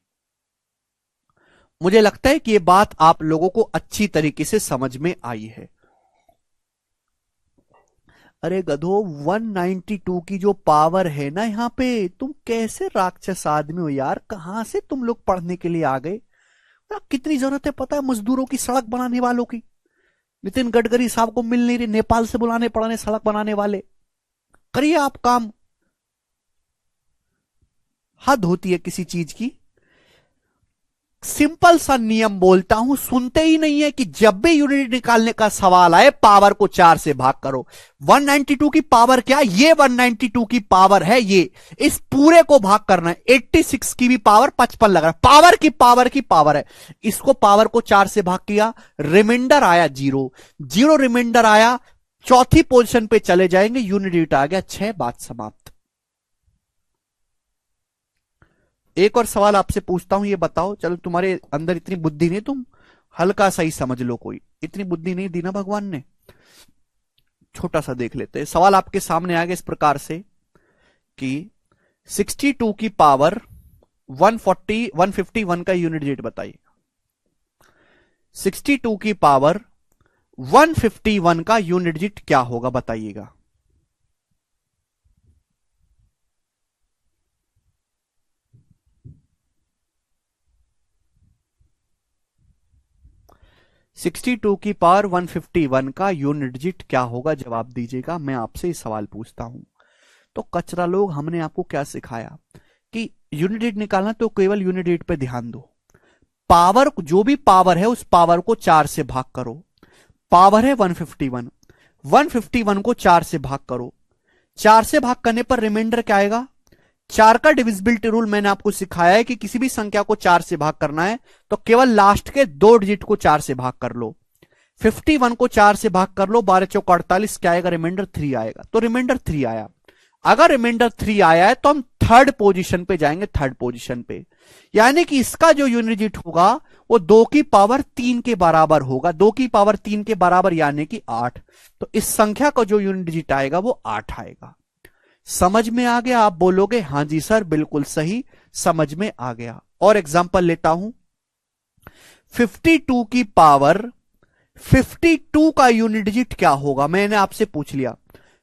मुझे लगता है कि ये बात आप लोगों को अच्छी तरीके से समझ में आई है। अरे गधो, 192 की जो पावर है ना यहां पे, तुम कैसे राक्षस आदमी हो यार, कहां से तुम लोग पढ़ने के लिए आ गए। कितनी जरूरत है पता है मजदूरों की, सड़क बनाने वालों की। नितिन गडकरी साहब को मिल नहीं रही, नेपाल से बुलाने पड़ने सड़क बनाने वाले। करिए आप काम, हद होती है किसी चीज की। सिंपल सा नियम बोलता हूं, सुनते ही नहीं है कि जब भी यूनिट निकालने का सवाल आए पावर को 4 से भाग करो। 192 की पावर क्या, ये 192 की पावर है, ये इस पूरे को भाग करना है। 86 की भी पावर 55 लग रहा है, पावर की पावर की पावर है। इसको पावर को 4 से भाग किया, रिमाइंडर आया 0, 0 रिमाइंडर आया, चौथी पोजीशन पे चले जाएंगे, यूनिट डिजिट आ गया 6, बात समाप्त। एक और सवाल आपसे पूछता हूं, ये बताओ, चलो तुम्हारे अंदर इतनी बुद्धि नहीं, तुम हल्का सा ही समझ लो, कोई इतनी बुद्धि नहीं दी ना भगवान ने। छोटा सा देख लेते हैं। सवाल आपके सामने आ गया इस प्रकार से कि 62 की पावर 151 का यूनिट डिजिट बताइए। 62 की पावर 151 का यूनिट डिजिट क्या होगा बताइएगा। सिक्सटी टू की पावर 151 का यूनिट डिजिट क्या होगा, जवाब दीजिएगा। मैं आपसे सवाल पूछता हूं। तो कचरा लोग, हमने आपको क्या सिखाया कि यूनिट डिजिट निकालना तो केवल यूनिट डिजिट पे ध्यान दो। पावर, जो भी पावर है उस पावर को 4 से भाग करो। पावर है 151, 151 को 4 से भाग करो। 4 से भाग करने पर रिमाइंडर क्या आएगा? 4 का डिविजिबिलिटी रूल मैंने आपको सिखाया है कि किसी भी संख्या को 4 से भाग करना है तो केवल लास्ट के 2 डिजिट को 4 से भाग कर लो। 51 को 4 से भाग कर लो, 12 चौक 48, क्या आएगा? रिमाइंडर 3 आएगा। तो रिमाइंडर 3 आया। अगर रिमाइंडर 3 आया है तो हम थर्ड पोजीशन पे जाएंगे, थर्ड पोजीशन पे, यानी कि इसका जो यूनिट डिजिट होगा वो 2 की पावर 3 के बराबर होगा। 2 की पावर 3 के बराबर यानी कि 8। तो इस संख्या का जो यूनिट डिजिट आएगा वो 8 आएगा। समझ में आ गया? आप बोलोगे हां जी सर, बिल्कुल सही, समझ में आ गया। और एग्जांपल लेता हूं, 52 की पावर 52 का यूनिट डिजिट क्या होगा? मैंने आपसे पूछ लिया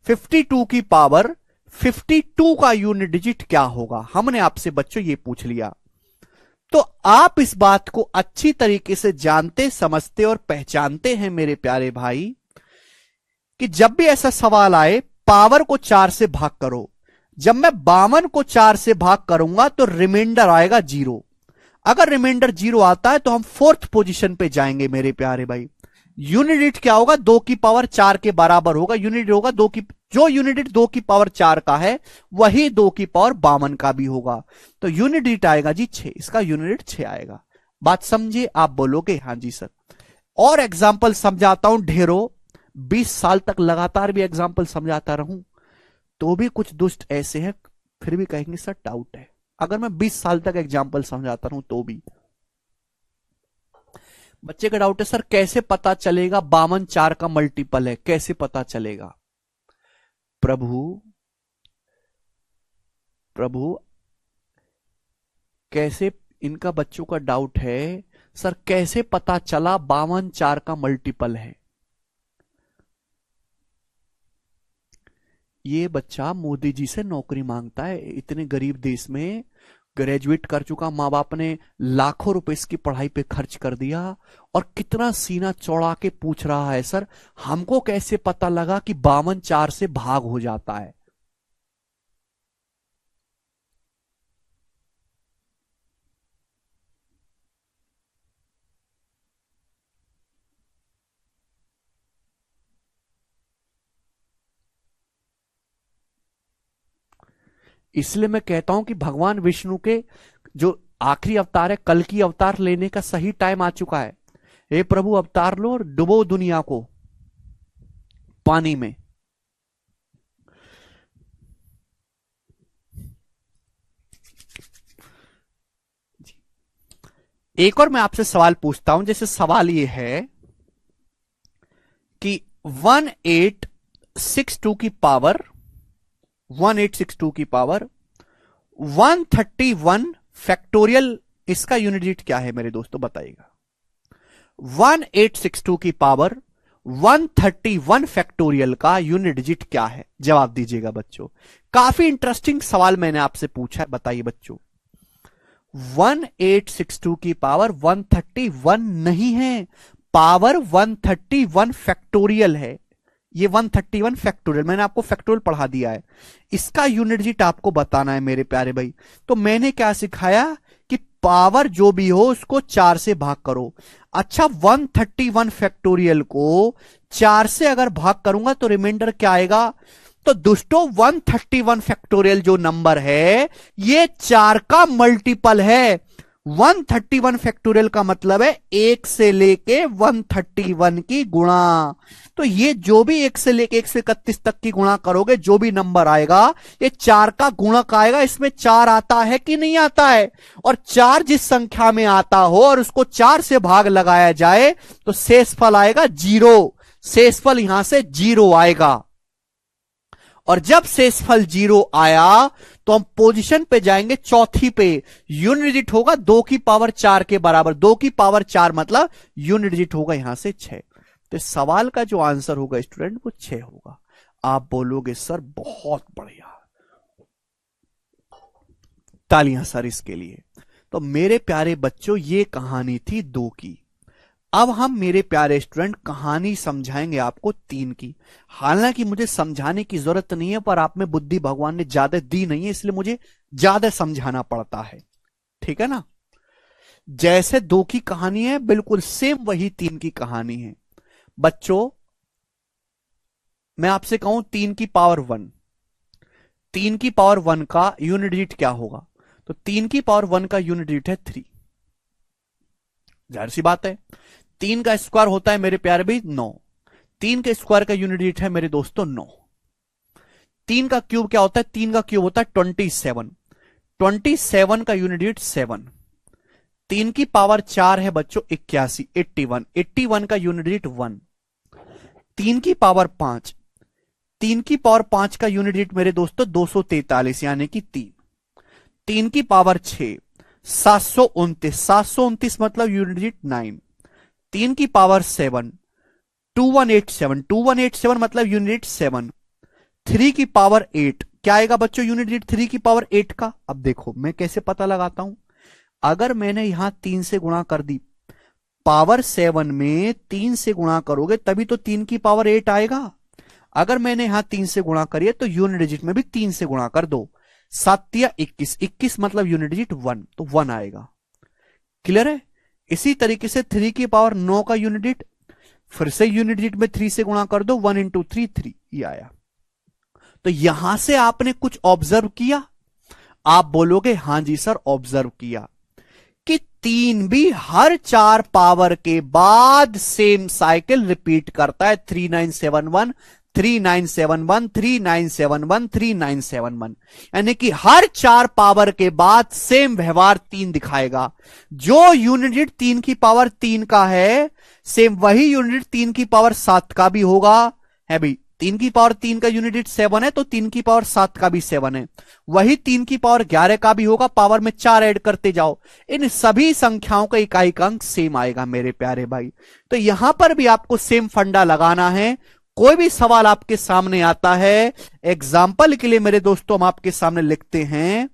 52 की पावर 52 का यूनिट डिजिट क्या होगा, हमने आपसे बच्चों ये पूछ लिया। तो आप इस बात को अच्छी तरीके से जानते, समझते और पहचानते हैं मेरे प्यारे भाई कि जब भी ऐसा सवाल आए पावर को 4 से भाग करो। जब मैं 52 को 4 से भाग करूंगा तो रिमाइंडर आएगा 0। अगर रिमाइंडर 0 आता है तो हम फोर्थ पोजीशन पे जाएंगे मेरे प्यारे भाई। यूनिट डिजिट क्या होगा? 2 की पावर 4 के बराबर होगा। यूनिट होगा 2 की, जो यूनिट डिजिट 2 की पावर 4 का है वही 2 की पावर 52 का भी होगा। तो यूनिट डिजिट आएगा जी 6, इसका यूनिट डिजिट 6 आएगा। बात समझे? आप बोलोगे हां जी सर। और एग्जाम्पल समझाता हूं ढेरों, 20 साल तक लगातार भी एग्जाम्पल समझाता रहूं तो भी कुछ दुष्ट ऐसे हैं फिर भी कहेंगे सर डाउट है। अगर मैं 20 साल तक एग्जाम्पल समझाता रहूं तो भी बच्चे का डाउट है सर कैसे पता चलेगा 52 4 का मल्टीपल है, कैसे पता चलेगा? प्रभु कैसे, इनका बच्चों का डाउट है सर कैसे पता चला 52 4 का मल्टीपल है। ये बच्चा मोदी जी से नौकरी मांगता है, इतने गरीब देश में ग्रेजुएट कर चुका, माँ बाप ने लाखों रुपए इसकी पढ़ाई पे खर्च कर दिया और कितना सीना चौड़ा के पूछ रहा है सर हमको कैसे पता लगा कि 52 4 से भाग हो जाता है। इसलिए मैं कहता हूं कि भगवान विष्णु के जो आखिरी अवतार है, कल की अवतार लेने का सही टाइम आ चुका है। हे प्रभु अवतार लो और डुबो दुनिया को पानी में। एक और मैं आपसे सवाल पूछता हूं, जैसे सवाल ये है कि 1862 की पावर 1862 की पावर 131 फैक्टोरियल, इसका यूनिट डिजिट क्या है मेरे दोस्तों बताइएगा। 1862 की पावर 131 फैक्टोरियल का यूनिट डिजिट क्या है, जवाब दीजिएगा बच्चों। काफी इंटरेस्टिंग सवाल मैंने आपसे पूछा है, बताइए बच्चों। 1862 की पावर 131 नहीं है, पावर 131 फैक्टोरियल है। ये 131 फैक्टोरियल, मैंने आपको फैक्टोरियल पढ़ा दिया है, इसका यूनिट डिजिट आपको बताना है मेरे प्यारे भाई। तो मैंने क्या सिखाया कि पावर जो भी हो उसको 4 से भाग करो। अच्छा 131 फैक्टोरियल को 4 से अगर भाग करूंगा तो रिमाइंडर क्या आएगा? तो दोस्तों 131 फैक्टोरियल जो नंबर है ये 4 का मल्टीपल है। 131 फैक्टोरियल का मतलब है 1 से लेके 131 की गुणा। तो ये जो भी 1 से लेके 1 से 31 तक की गुणा करोगे जो भी नंबर आएगा ये 4 का गुणक आएगा। इसमें 4 आता है कि नहीं आता है? और 4 जिस संख्या में आता हो और उसको 4 से भाग लगाया जाए तो शेष फल आएगा 0। शेषफल यहां से 0 आएगा, और जब शेषफल 0 आया तो हम पोजीशन पे जाएंगे चौथी पे, यूनिट डिजिट होगा 2 की पावर 4 के बराबर, 2 की पावर 4 मतलब यूनिट डिजिट होगा यहां से 6। तो सवाल का जो आंसर होगा स्टूडेंट वो 6 होगा। आप बोलोगे सर बहुत बढ़िया, तालियां सर इसके लिए। तो मेरे प्यारे बच्चों ये कहानी थी 2 की। अब हम मेरे प्यारे स्टूडेंट कहानी समझाएंगे आपको 3 की। हालांकि मुझे समझाने की जरूरत नहीं है, पर आप में बुद्धि भगवान ने ज्यादा दी नहीं है, इसलिए मुझे ज्यादा समझाना पड़ता है, ठीक है ना। जैसे 2 की कहानी है बिल्कुल सेम वही 3 की कहानी है। बच्चों मैं आपसे कहूं 3 की पावर 1, 3 की पावर 1 का यूनिट डिजिट क्या होगा? तो 3 की पावर 1 का यूनिट डिजिट है 3। जाहिर सी बात है, 3 का स्क्वायर होता है मेरे प्यारे भाई 9, 3 के स्क्वायर का यूनिट डिजिट है मेरे दोस्तों 9। 3 का क्यूब क्या होता है? 3 का क्यूब होता है 27, 27 का यूनिट डिजिट 7। 3 की पावर 4 है बच्चों 81, 81, 81 का यूनिट डिजिट 1। 3 की पावर 5, 3 की पावर 5 का यूनिट डिजिट मेरे दोस्तों 243 यानी कि 3। 3 की पावर 6 729, 729 मतलब यूनिट डिजिट 9। 3 की पावर 7 2187, 2187 मतलब यूनिट 7। 3 की पावर 8 क्या आएगा बच्चों यूनिट डिजिट 3 की पावर 8 का? अब देखो मैं कैसे पता लगाता हूं, अगर मैंने यहां 3 से गुणा कर दी, पावर 7 में 3 से गुणा करोगे तभी तो 3 की पावर 8 आएगा। अगर मैंने यहां 3 से गुणा करिए तो यूनिट डिजिट में भी 3 से गुणा कर दो, 7 या 21, 21 मतलब यूनिट डिजिट 1, तो 1 आएगा। क्लियर है? इसी तरीके से 3 की पावर 9 का यूनिट डिजिट, फिर से यूनिट डिजिट में 3 से गुणा कर दो, 1 इंटू 3 3, ये आया। तो यहां से आपने कुछ ऑब्जर्व किया? आप बोलोगे हां जी सर ऑब्जर्व किया कि 3 भी हर 4 पावर के बाद सेम साइकिल रिपीट करता है, 3971, 3971, 3971, 3971, यानी कि हर 4 पावर के बाद सेम व्यवहार 3 दिखाएगा। जो यूनिट डिजिट 3 की पावर 3 का है सेम वही यूनिट 3 की पावर 7 का भी होगा, है भाई। 3 की पावर 3 का यूनिट डिजिट 7 है तो 3 की पावर 7 का भी 7 है, वही 3 की पावर 11 का भी होगा, पावर में 4 ऐड करते जाओ, इन सभी संख्याओं का इकाई का अंक सेम आएगा मेरे प्यारे भाई। तो यहां पर भी आपको सेम फंडा लगाना है। कोई भी सवाल आपके सामने आता है, एग्जाम्पल के लिए मेरे दोस्तों हम आपके सामने लिखते हैं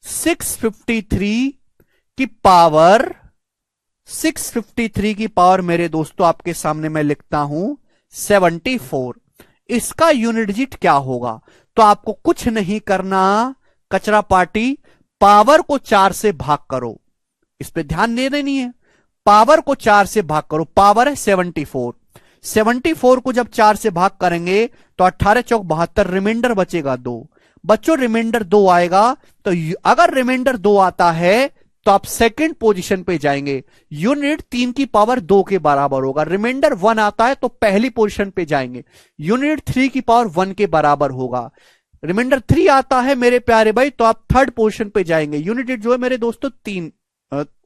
653 की पावर, 653 की पावर मेरे दोस्तों आपके सामने मैं लिखता हूं 74, इसका यूनिट डिजिट क्या होगा? तो आपको कुछ नहीं करना कचरा पार्टी, पावर को 4 से भाग करो, इस पे ध्यान देना नहीं है, पावर को 4 से भाग करो, पावर है 74, 74 को जब 4 से भाग करेंगे तो 18 चौक 72, रिमाइंडर बचेगा 2। बच्चों रिमाइंडर 2 आएगा, तो अगर रिमाइंडर 2 आता है तो आप सेकंड पोजीशन पे जाएंगे, यूनिट 3 की पावर 2 के बराबर होगा। रिमाइंडर 1 आता है तो पहली पोजीशन पे जाएंगे, यूनिट 3 की पावर 1 के बराबर होगा। रिमाइंडर 3 आता है मेरे प्यारे भाई तो आप थर्ड पोजीशन पे जाएंगे, यूनिट जो है मेरे दोस्तों 3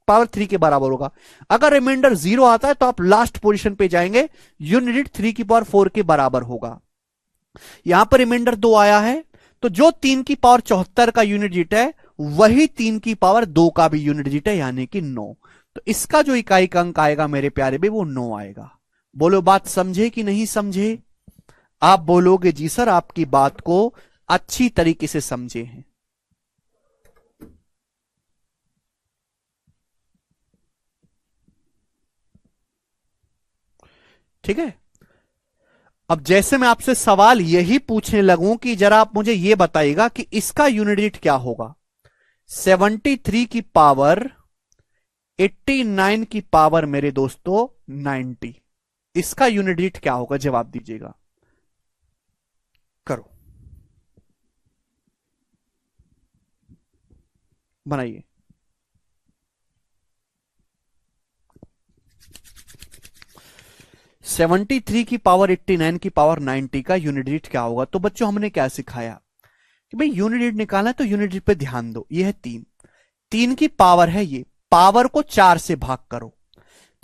पावर 3 के बराबर होगा। अगर रिमाइंडर 0 आता है तो आप लास्ट पोजीशन पे जाएंगे, यूनिट 3 की पावर 4 के बराबर होगा। यहां पर रिमाइंडर 2 आया है तो जो 3 की पावर 74 का यूनिट डिजिट है वही 3 की पावर 2 का भी यूनिट डिजिट है, यानी कि 9। तो इसका जो इकाई का अंक आएगा मेरे प्यारे भी वो 9 आएगा। बोलो बात समझे कि नहीं समझे? आप बोलोगे जी सर आपकी बात को अच्छी तरीके से समझे हैं। ठीक है, अब जैसे मैं आपसे सवाल यही पूछने लगूं कि जरा आप मुझे यह बताइएगा कि इसका यूनिट डिजिट क्या होगा? 73 की पावर 89 की पावर मेरे दोस्तों 90, इसका यूनिट डिजिट क्या होगा? जवाब दीजिएगा, करो बनाइए। सेवेंटी थ्री की पावर 89 की पावर 90 का यूनिट डिजिट क्या होगा? तो बच्चों हमने क्या सिखाया कि भाई यूनिट डिजिट निकालना है तो यूनिट डिजिट पे ध्यान दो। ये है 3, 3 की पावर है, ये पावर को 4 से भाग करो,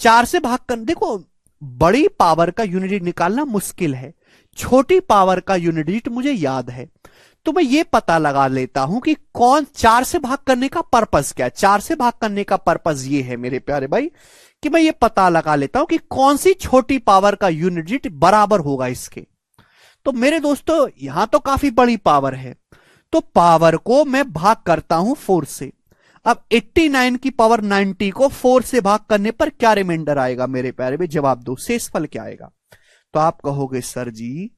4 से भाग कर देखो बड़ी पावर का यूनिट डिजिट निकालना मुश्किल है, छोटी पावर का यूनिट डिजिट मुझे याद है। तो मैं ये पता लगा लेता हूं कि कौन 4 से भाग करने का पर्पस क्या है। 4 से भाग करने का पर्पस ये है मेरे प्यारे भाई कि मैं ये पता लगा लेता हूं कि कौन सी छोटी पावर का यूनिट डिजिट बराबर होगा इसके। तो मेरे दोस्तों यहां तो काफी बड़ी पावर है, तो पावर को मैं भाग करता हूं 4 से। अब 89 की पावर 90 को 4 से भाग करने पर क्या रिमाइंडर आएगा मेरे प्यारे भाई, जवाब दो, शेषफल क्या आएगा। तो आप कहोगे सर जी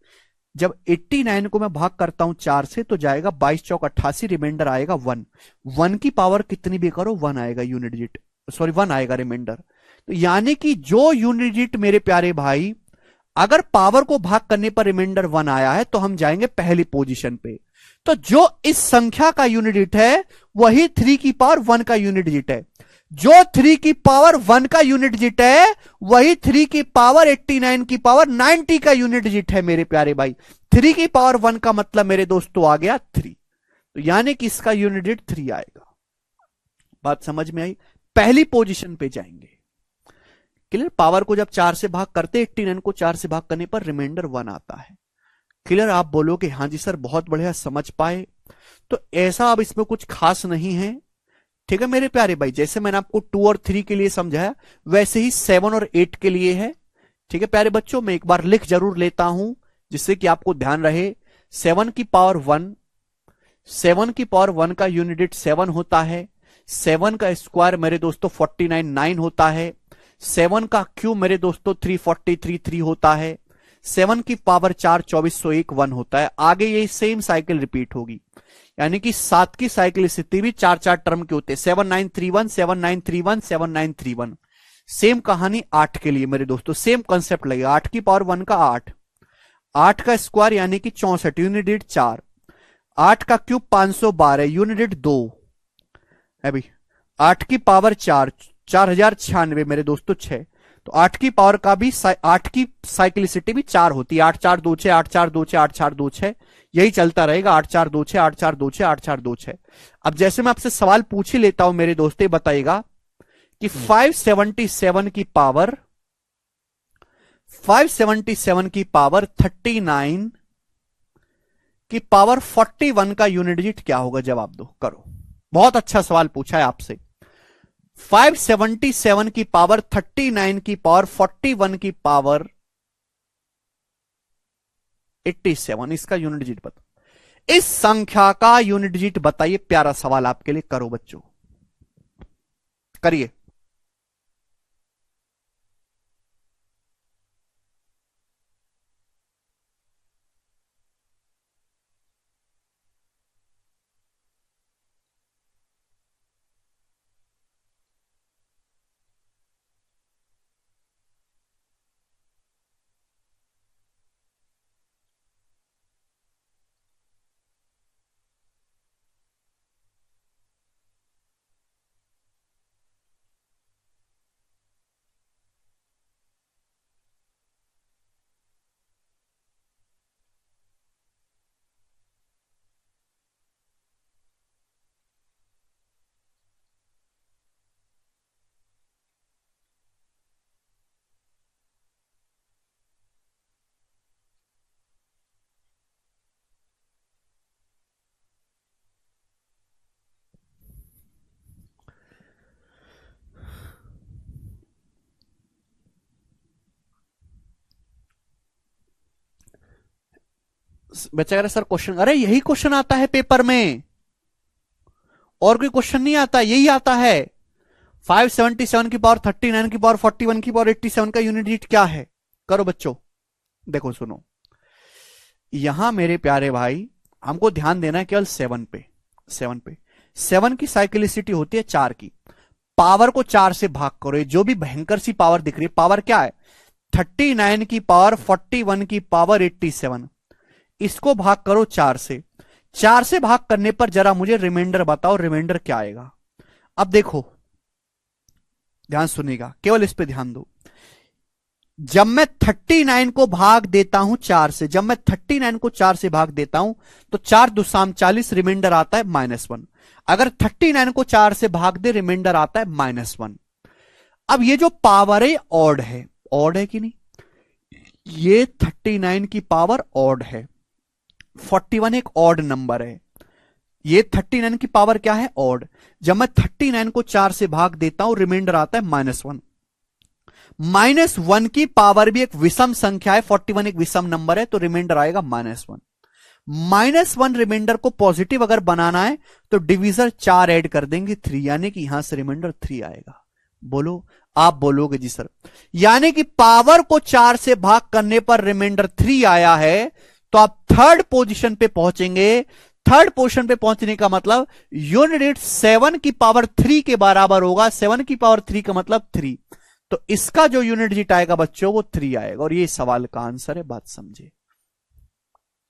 जब 89 को मैं भाग करता हूं 4 से तो जाएगा 22 चौक 88, रिमाइंडर आएगा 1। 1 की पावर कितनी भी करो 1 आएगा यूनिट डिजिट, सॉरी 1 आएगा रिमाइंडर। तो यानी कि जो यूनिट डिजिट मेरे प्यारे भाई अगर पावर को भाग करने पर रिमाइंडर 1 आया है तो हम जाएंगे पहली पोजीशन पे। तो जो इस संख्या का यूनिट डिजिट है वही 3 की पावर 1 का यूनिट डिजिट है। जो 3 की पावर 1 का यूनिट डिजिट है वही 3 की पावर 89 की पावर 90 का यूनिट डिजिट है मेरे प्यारे भाई। 3 की पावर 1 का मतलब मेरे दोस्तों आ गया 3, तो यानी कि इसका यूनिट डिजिट 3 आएगा। बात समझ में आई, पहली पोजीशन पे जाएंगे। क्लियर, पावर को जब 4 से भाग करते 89 को 4 से भाग करने पर रिमाइंडर 1 आता है। क्लियर, आप बोलोगे हां जी सर बहुत बढ़िया समझ पाए। तो ऐसा अब इसमें कुछ खास नहीं है, ठीक है मेरे प्यारे भाई। जैसे मैंने आपको 2 और 3 के लिए समझाया वैसे ही 7 और 8 के लिए है। ठीक है प्यारे बच्चों, मैं एक बार लिख जरूर लेता हूं जिससे कि आपको ध्यान रहे। 7 की पावर 1, 7 की पावर 1 का यूनिट डिजिट 7 होता है। 7 का स्क्वायर मेरे दोस्तों 49 9 होता है। 7 का क्यूब मेरे दोस्तों 343 3 होता है। 7 की पावर 4 2401 1 होता है। आगे ये सेम साइकिल रिपीट होगी, यानी कि 7 की साइकिल स्थिति भी 4 टर्म के होते हैं। 7931 7931 7931। सेम कहानी 8 के लिए मेरे दोस्तों, सेम कंसेप्ट लगेगा। 8 की पावर 1 का 8, 8 का स्क्वायर यानी कि 64 यूनिट डिजिट 4, 8 का क्यूब 512 यूनिट डिजिट 2 है भाई। 8 की पावर 4 4096 मेरे दोस्तों 6। तो 8 की पावर का भी 8 की साइक्लिसिटी भी 4 होती है। 8426 8426 8426 यही चलता रहेगा। 8426 8426 8426। अब जैसे मैं आपसे सवाल पूछ ही लेता हूं मेरे दोस्त, बताइएगा कि 577 की पावर 39 की पावर 41 का यूनिट डिजिट क्या होगा, जवाब दो, करो। बहुत अच्छा सवाल पूछा है आपसे। 577 की पावर 39 की पावर 41 की पावर 87, इसका यूनिट डिजिट बताओ। इस संख्या का यूनिट डिजिट बताइए। प्यारा सवाल आपके लिए, करो बच्चों, करिए। बच्चा कह रहा सर क्वेश्चन, अरे यही क्वेश्चन आता है पेपर में, और कोई क्वेश्चन नहीं आता, यही आता है। 577 की पावर 39 की पावर 41 की पावर 87 का यूनिट डिजिट क्या है, करो बच्चों। देखो सुनो, यहां मेरे प्यारे भाई हमको ध्यान देना है केवल 7 पे। 7 की साइक्लिसिटी होती है 4 की। पावर को 4 से भाग करो, जो भी भयंकर सी पावर दिख रही है, पावर क्या है 39 की पावर 41 की पावर 87, इसको भाग करो 4 से। 4 से भाग करने पर जरा मुझे रिमाइंडर बताओ, रिमाइंडर क्या आएगा। अब देखो ध्यान सुनिएगा, केवल इस पे ध्यान दो। जब मैं 39 को भाग देता हूं 4 से, जब मैं 39 को 4 से भाग देता हूं तो 4 दूसाम 40, रिमाइंडर आता है -1। अगर 39 को 4 से भाग दे रिमाइंडर आता है -1। अब ये जो पावर है ऑड है, ऑड है कि नहीं? ये 39 की पावर ऑड है, 41 एक ऑड नंबर है, ये 39 की पावर क्या है? ऑड। जब मैं 39 को 4 से भाग देता हूं, रिमाइंडर आता है -1। -1 की पावर भी एक विषम संख्या है, 41 एक विषम नंबर है, तो रिमाइंडर आएगा -1। -1 रिमाइंडर को पॉजिटिव अगर बनाना है तो डिविजर 4 ऐड कर देंगे 3, यानी कि यहां से रिमाइंडर 3 आएगा। बोलो, आप बोलोगे जी सर, यानी कि पावर को 4 से भाग करने पर रिमाइंडर 3 आया है, तो आप थर्ड पोजीशन पे पहुंचेंगे। थर्ड पोजीशन पे पहुंचने का मतलब यूनिट 7 की पावर 3 के बराबर होगा। 7 की पावर 3 का मतलब 3, तो इसका जो यूनिट डिजिट आएगा बच्चों वो 3 आएगा, और ये सवाल का आंसर है। बात समझे?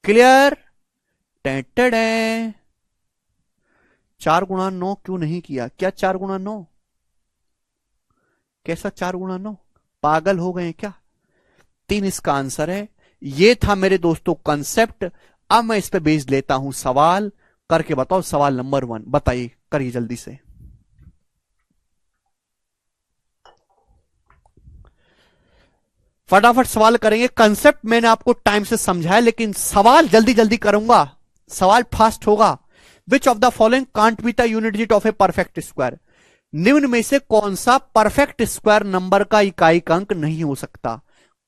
क्लियर? 4 गुणा 9 क्यों नहीं किया? क्या 4 गुणा 9? कैसा 4 गुणा 9? पागल हो गए क्या? 3 इसका आंसर है। ये था मेरे दोस्तों कंसेप्ट। अब मैं इस पे बेस लेता हूं सवाल। करके बताओ सवाल नंबर 1, बताइए, करिए जल्दी से। फटाफट सवाल करेंगे। कंसेप्ट मैंने आपको टाइम से समझाया, लेकिन सवाल जल्दी जल्दी करूंगा, सवाल फास्ट होगा। Which of the following can't be the unit digit of a perfect square? निम्न में से कौन सा परफेक्ट स्क्वायर नंबर का इकाई अंक नहीं हो सकता?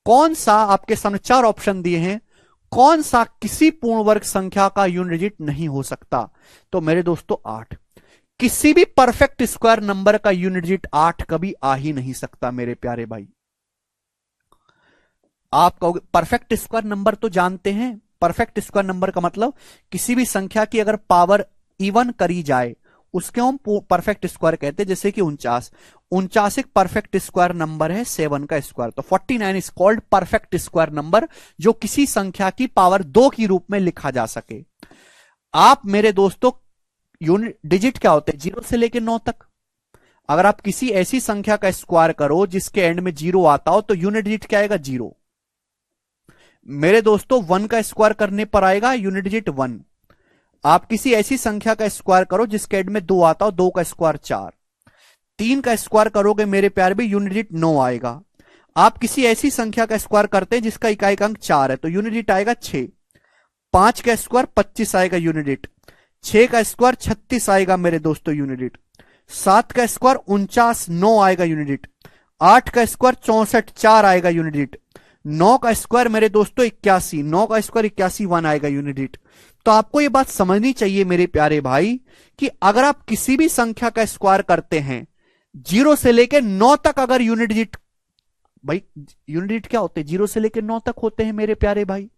कौन सा? आपके सामने 4 ऑप्शन दिए हैं। कौन सा किसी पूर्ण वर्ग संख्या का यूनिट डिजिट नहीं हो सकता? तो मेरे दोस्तों 8। किसी भी परफेक्ट स्क्वायर नंबर का यूनिट डिजिट 8 कभी आ ही नहीं सकता मेरे प्यारे भाई। आप कहोगे परफेक्ट स्क्वायर नंबर तो जानते हैं। परफेक्ट स्क्वायर नंबर का मतलब किसी भी संख्या की अगर पावर इवन करी जाए उसके हम परफेक्ट स्क्वायर कहते हैं। जैसे कि 49 एक परफेक्ट स्क्वायर नंबर है, 7 का स्क्वायर, तो 49 is called perfect square number, जो किसी संख्या की पावर 2 की रूप में लिखा जा सके। आप मेरे दोस्तों, यूनिट डिजिट क्या होते हैं? 0 से लेकर 9 तक। अगर आप किसी ऐसी संख्या का स्क्वायर करो जिसके एंड में 0 आता हो, तो यूनिट डिजिट क्या आएगा? 0। मेरे दोस्तों 1 का स्क्वायर करने पर आएगा यूनिट डिजिट 1। आप किसी ऐसी संख्या का स्क्वायर करो जिसके एंड में 2 आता हो, 2 का स्क्वायर 4। 3 का स्क्वायर करोगे मेरे प्यारे भी, यूनिट डिजिट 9 आएगा। आप किसी ऐसी संख्या का स्क्वायर करते हैं जिसका इकाई अंक 4 है, तो यूनिट डिजिट आएगा 6। 5 का स्क्वायर 25 आएगा यूनिट डिजिट। 6 का स्क्वायर 36 आएगा मेरे दोस्तों यूनिट डिजिट। 7 का स्क्वायर 49 9 आएगा यूनिट डिजिट। 8 का स्क्वायर 64 4 आएगा यूनिट डिजिट। 9 का स्क्वायर मेरे दोस्तों 81, 9 का स्क्वायर 81 1 आएगा यूनिट डिजिट। तो आपको यह बात समझनी चाहिए मेरे प्यारे भाई कि अगर आप किसी भी संख्या का स्क्वायर करते हैं 0 से लेकर 9 तक, अगर यूनिट डिजिट, भाई यूनिट डिजिट क्या होते हैं? 0 से लेकर 9 तक होते हैं मेरे प्यारे भाई।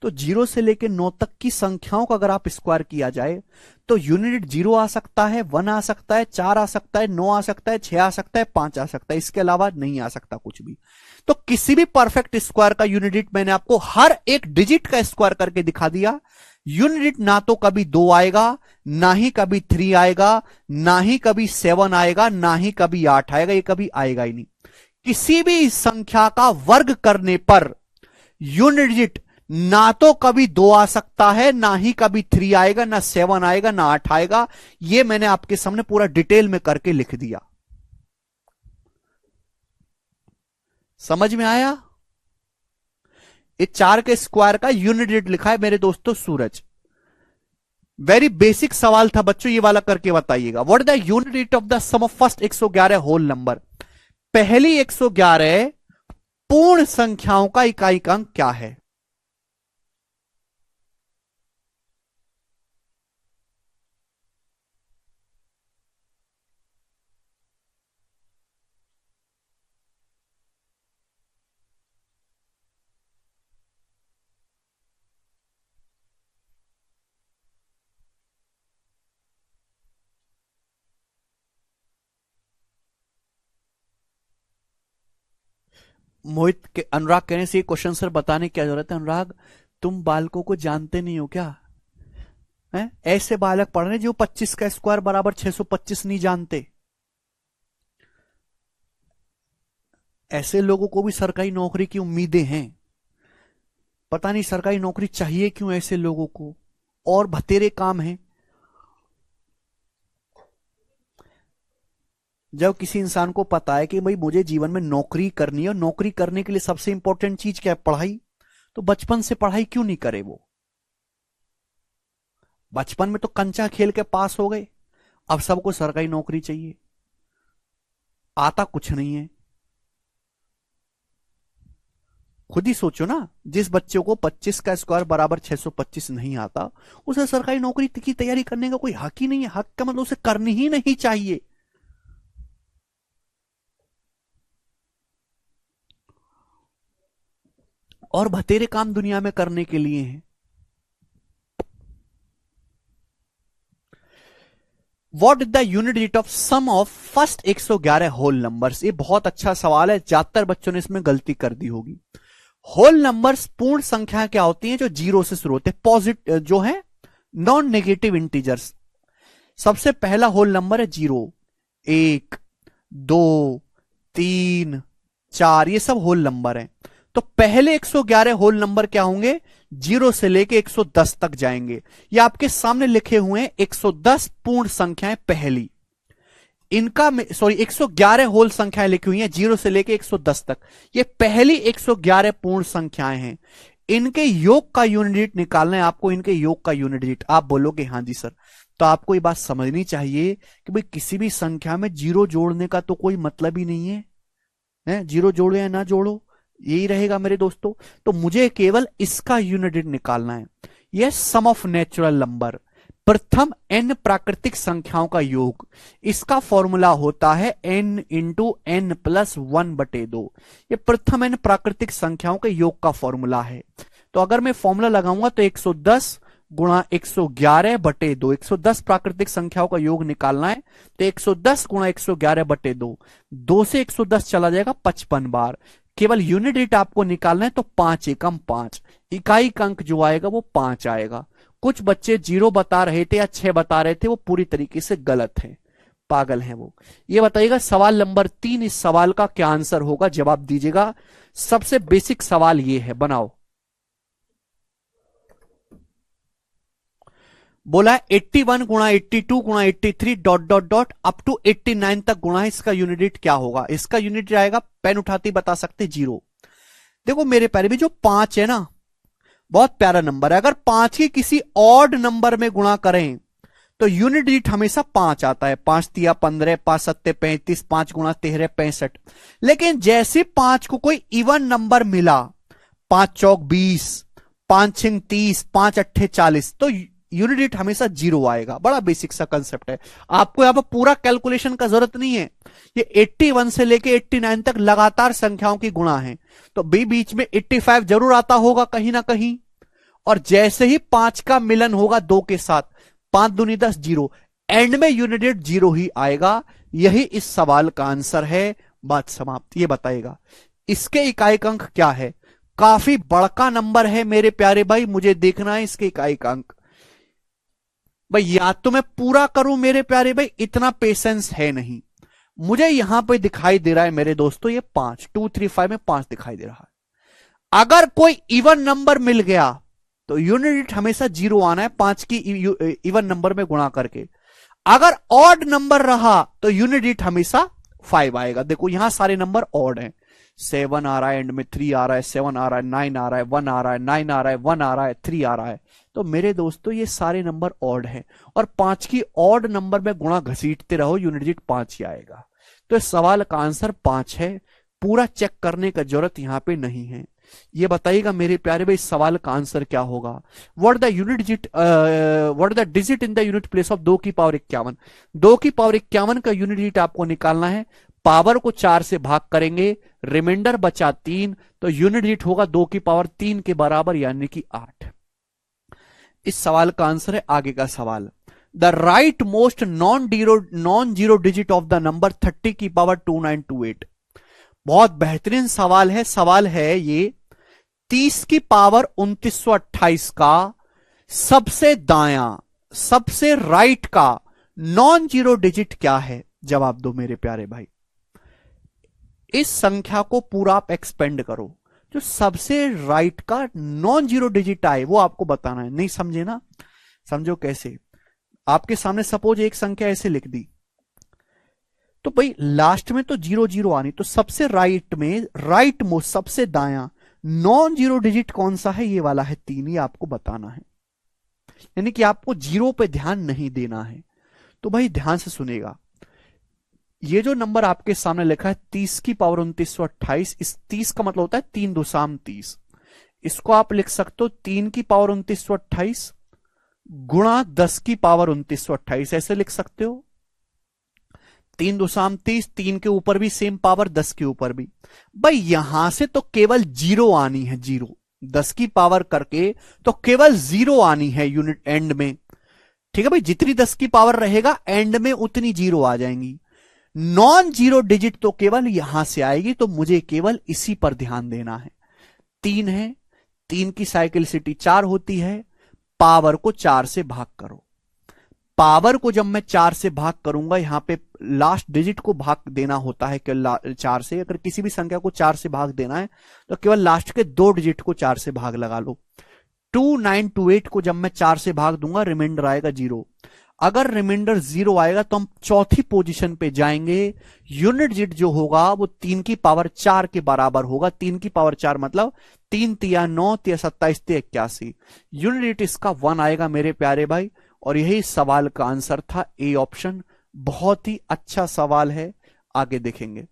तो 0 से लेकर 9 तक की संख्याओं का अगर आप स्क्वायर किया जाए तो यूनिट 0 आ सकता है, 1 आ सकता है, 4 आ सकता है, 9 आ सकता है, 6 आ सकता है, 5 आ सकता है, इसके अलावा नहीं आ सकता कुछ भी। तो किसी भी परफेक्ट स्क्वायर का यूनिट डिजिट मैंने आपको हर एक डिजिट का स्क्वायर करके दिखा दिया। यूनिट डिजिट ना तो कभी 2 आएगा, ना ही कभी 3 आएगा, ना ही कभी 7 आएगा, ना ही कभी 8 आएगा, ये कभी आएगा ही नहीं। किसी भी संख्या का वर्ग करने पर यूनिट डिजिट ना तो कभी 2 आ सकता है, ना ही कभी 3 आएगा, ना 7 आएगा, ना 8 आएगा। ये मैंने आपके सामने पूरा डिटेल में करके लिख दिया। समझ में आया? ये 4 के स्क्वायर का यूनिट डिजिट लिखा है मेरे दोस्तों सूरज। वेरी बेसिक सवाल था बच्चों, ये वाला करके बताइएगा। What the unit digit of the sum of first 111 whole number? पहली 111 पूर्ण संख्याओं का इकाई अंक क्या है? मोहित के अनुराग कहने से क्वेश्चन सर बताने की क्या जरूरत है? अनुराग, तुम बालकों को जानते नहीं हो क्या? है ऐसे बालक पढ़ रहे जो 25 का स्क्वायर बराबर 625 नहीं जानते। ऐसे लोगों को भी सरकारी नौकरी की उम्मीदें हैं। पता नहीं सरकारी नौकरी चाहिए क्यों ऐसे लोगों को, और भतेरे काम हैं। जब किसी इंसान को पता है कि भाई मुझे जीवन में नौकरी करनी है और नौकरी करने के लिए सबसे इंपॉर्टेंट चीज क्या है, पढ़ाई, तो बचपन से पढ़ाई क्यों नहीं करे वो? बचपन में तो कंचा खेल के पास हो गए, अब सबको सरकारी नौकरी चाहिए, आता कुछ नहीं है। खुद ही सोचो ना, जिस बच्चे को 25 का स्क्वायर बराबर 625 नहीं आता, उसे सरकारी नौकरी की तैयारी करने का कोई हक ही नहीं है। हक का मतलब उसे करनी ही नहीं चाहिए। और बतेरे काम दुनिया में करने के लिए हैं। What is the unit digit of sum of first 111 whole numbers? ये बहुत अच्छा सवाल है, ज्यादातर बच्चों ने इसमें गलती कर दी होगी। होल नंबर्स पूर्ण संख्या क्या होती हैं? जो जीरो से शुरू होते हैं, पॉजिटिव जो है, नॉन नेगेटिव इंटीजर्स। सबसे पहला होल नंबर है जीरो, 1, 2, 3, 4, ये सब होल नंबर हैं। तो पहले 111 होल नंबर क्या होंगे? जीरो से लेके 110 तक जाएंगे। ये आपके सामने लिखे हुए हैं 110 पूर्ण संख्याएं पहली। इनका 111 होल संख्याएं लिखी हुई हैं जीरो से लेके 110 तक। ये पहली 111 पूर्ण संख्याएं हैं। इनके योग का यूनिट डिजिट निकालना है आपको। इनके योग का यूनिट डिजिट आप बोलोगे हाँ जी सर, तो आपको ये बात समझनी चाहिए कि भाई किसी भी संख्या में जीरो जोड़ने का तो कोई मतलब ही नहीं है, जीरो जोड़ो या ना जोड़ो, यही रहेगा मेरे दोस्तों। तो मुझे केवल इसका यूनिट डिजिट निकालना है। यह सम ऑफ नेचुरल नंबर, प्रथम n प्राकृतिक संख्याओं का योग। इसका फॉर्मूला होता है n इंटू n प्लस 1/2। ये प्रथम n प्राकृतिक संख्याओं के योग का फॉर्मूला है। तो अगर मैं फॉर्मूला लगाऊंगा तो 110 गुणा 111/2, 110 प्राकृतिक संख्याओं का योग निकालना है तो 110 गुणा 111/2, 2 से 110 चला जाएगा 55 बार। केवल यूनिट डिजिट आपको निकालना है तो 5 एकम 5, इकाई अंक जो आएगा वो 5 आएगा। कुछ बच्चे 0 बता रहे थे या 6 बता रहे थे, वो पूरी तरीके से गलत है, पागल हैं वो। ये बताइएगा सवाल नंबर 3, इस सवाल का क्या आंसर होगा? जवाब दीजिएगा। सबसे बेसिक सवाल ये है, बनाओ। बोला है 81 गुणा 82 गुणा 83 dot dot dot up to 89 तक गुणा है, इसका यूनिट डिजिट क्या होगा? इसका यूनिट डिजिट आएगा, पेन उठाते बता सकते, 0। देखो मेरे प्यारे भी, जो 5 है ना, बहुत प्यारा नंबर है। अगर 5 की किसी ऑड नंबर में गुणा करें तो यूनिट डिजिट हमेशा 5 आता है। 5 तिया 15, 5 सत्ते 35, 5 गुणा 13 65। लेकिन जैसे 5 को कोई इवन नंबर मिला, 5 चौक 20, 5 छिंग 30, 5 अट्ठे 40, तो यूनिट डिजिट हमेशा 0 आएगा। बड़ा बेसिक सा कंसेप्ट है, आपको यहां पर पूरा कैलकुलेशन का जरूरत नहीं है। ये 81 से लेके 89 तक लगातार संख्याओं की गुणा है, तो बीच में 85 जरूर आता होगा कहीं ना कहीं। और जैसे ही 5 का मिलन होगा 2 के साथ, 5 दूनी 10, 0, एंड में यूनिट डिजिट 0 ही आएगा। यही इस सवाल का आंसर है। बात समाप्त। ये बताएगा इसके इकाई अंक क्या है? काफी बड़का नंबर है मेरे प्यारे भाई, मुझे देखना है इसके इकाई अंक। भाई या तो मैं पूरा करूं मेरे प्यारे भाई, इतना पेशेंस है नहीं। मुझे यहां पे दिखाई दे रहा है मेरे दोस्तों, ये 5, 2, 3, 5 में 5 दिखाई दे रहा है। अगर कोई इवन नंबर मिल गया तो यूनिट डिजिट हमेशा 0 आना है, 5 की इवन नंबर में गुणा करके। अगर ऑड नंबर रहा तो यूनिट डिजिट हमेशा 5 आएगा। देखो यहां सारे नंबर ऑड हैं, 7 आ रहा है, एंड में 3 आ रहा है, 7 आ रहा है, 9 आ रहा है, 1 आ रहा है, 9 आ रहा है, 1 आ रहा है, 3 आ रहा है। तो मेरे दोस्तों ये सारे नंबर ऑड हैं, और 5 की ऑड नंबर में गुणा घसीटते रहो, यूनिट डिजिट 5 ही आएगा। तो इस सवाल का आंसर 5 है, पूरा चेक करने का जरूरत यहां पे नहीं है। ये बताइएगा मेरे प्यारे भाई, इस सवाल का आंसर क्या होगा? What the unit digit, what the digit in the unit place of 2 की पावर 51। 2 की पावर 51 का यूनिट डिजिट आपको निकालना है। पावर को 4 से भाग करेंगे, रिमाइंडर बचा 3, तो यूनिट डिजिट होगा 2 की पावर 3 के बराबर, यानी कि 8। इस सवाल का आंसर है आगे का सवाल। The right most non zero digit of the number 30 की पावर 2928। बहुत बेहतरीन सवाल है। सवाल है ये 30 की पावर 2928 का सबसे दायां, सबसे राइट का नॉन जीरो डिजिट क्या है? जवाब दो मेरे प्यारे भाई। इस संख्या को पूरा आप एक्सपेंड करो, जो सबसे राइट का नॉन जीरो डिजिट आए वो आपको बताना है। नहीं समझे ना? समझो कैसे। आपके सामने सपोज एक संख्या ऐसे लिख दी, तो भाई लास्ट में तो जीरो जीरो आनी, तो सबसे राइट में, राइट मोस्ट सबसे दायां नॉन जीरो डिजिट कौन सा है? ये वाला है 3, ये आपको बताना है। यानी कि आपको जीरो पे ध्यान नहीं देना है। तो भाई ध्यान से सुनेगा, ये जो नंबर आपके सामने लिखा है 30 की पावर 2928, इस 30 का मतलब होता है 3 दुसाम 30। इसको आप लिख सकते हो 3 की पावर 2928 गुणा 10 की पावर 2928, ऐसे लिख सकते हो। 3 दुसाम 30, 3 के ऊपर भी सेम पावर, 10 के ऊपर भी। भाई यहां से तो केवल जीरो आनी है, जीरो। 10 की पावर करके तो केवल जीरो आनी है यूनिट एंड में। ठीक है भाई, जितनी 10 की पावर रहेगा एंड में उतनी जीरो आ जाएंगी। नॉन जीरो डिजिट तो केवल यहां से आएगी, तो मुझे केवल इसी पर ध्यान देना है। 3 है, 3 की साइकिलिसिटी 4 होती है, पावर को 4 से भाग करो। पावर को जब मैं 4 से भाग करूंगा, यहां पे लास्ट डिजिट को भाग देना होता है कि 4 से, अगर किसी भी संख्या को 4 से भाग देना है तो केवल लास्ट के 2 डिजिट को 4 से भाग लगा लो। 2928 को जब मैं 4 से भाग दूंगा, रिमाइंडर आएगा 0। अगर रिमाइंडर 0 आएगा तो हम चौथी पोजीशन पे जाएंगे। यूनिट डिजिट जो होगा वो 3 की पावर 4 के बराबर होगा। 3 की पावर 4 मतलब 3 तिया 9 तिया 27 तिया 81। यूनिट डिजिट इसका 1 आएगा मेरे प्यारे भाई। और यही सवाल का आंसर था, ए ऑप्शन। बहुत ही अच्छा सवाल है, आगे देखेंगे।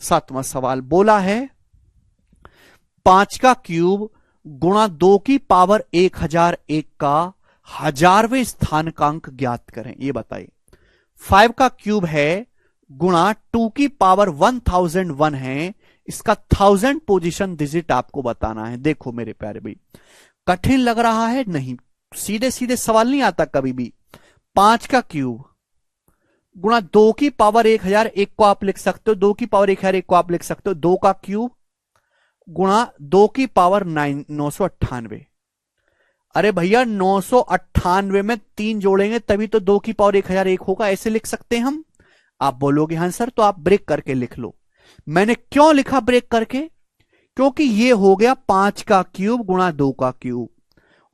7वां सवाल बोला है 5 का क्यूब गुणा 2 की पावर 1001 का 1000वें स्थानांक ज्ञात करें। ये बताइए, 5 का क्यूब है गुणा 2 की पावर 1001 है, इसका 1000 पोजीशन डिजिट आपको बताना है। देखो मेरे प्यारे भाई, कठिन लग रहा है? नहीं, सीधे सीधे सवाल नहीं आता कभी भी। 5 का क्यूब गुणा 2 की पावर 1001 को आप लिख सकते हो, 2 की पावर 1001 को आप लिख सकते हो 2 का क्यूब गुणा 2 की पावर 998। अरे भैया 998 में 3 जोड़ेंगे तभी तो 2 की पावर 1001 होगा, ऐसे लिख सकते हैं हम। आप बोलोगे हाँ सर, तो आप ब्रेक करके लिख लो। मैंने क्यों लिखा ब्रेक करके? क्योंकि ये हो गया 5 का क्यूब गुणा 2 का क्यूब,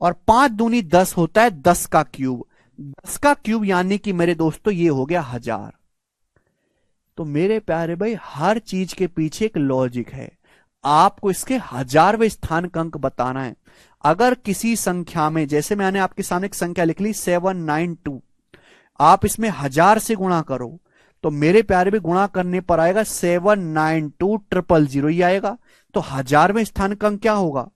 और 5 दूनी 10 होता है 10 का क्यूब। 10 का क्यूब यानी कि मेरे दोस्तों ये हो गया 1000। तो मेरे प्यारे भाई, हर चीज के पीछे एक लॉजिक है। आपको इसके 1000वें स्थान का अंक बताना है। अगर किसी संख्या में, जैसे मैंने आपके सामने एक संख्या लिख ली 792, आप इसमें 1000 से गुणा करो तो मेरे प्यारे भी गुणा करने पर आएगा 792,000 ही आएगा। तो 1000वें स्थान का अंक क्या होगा?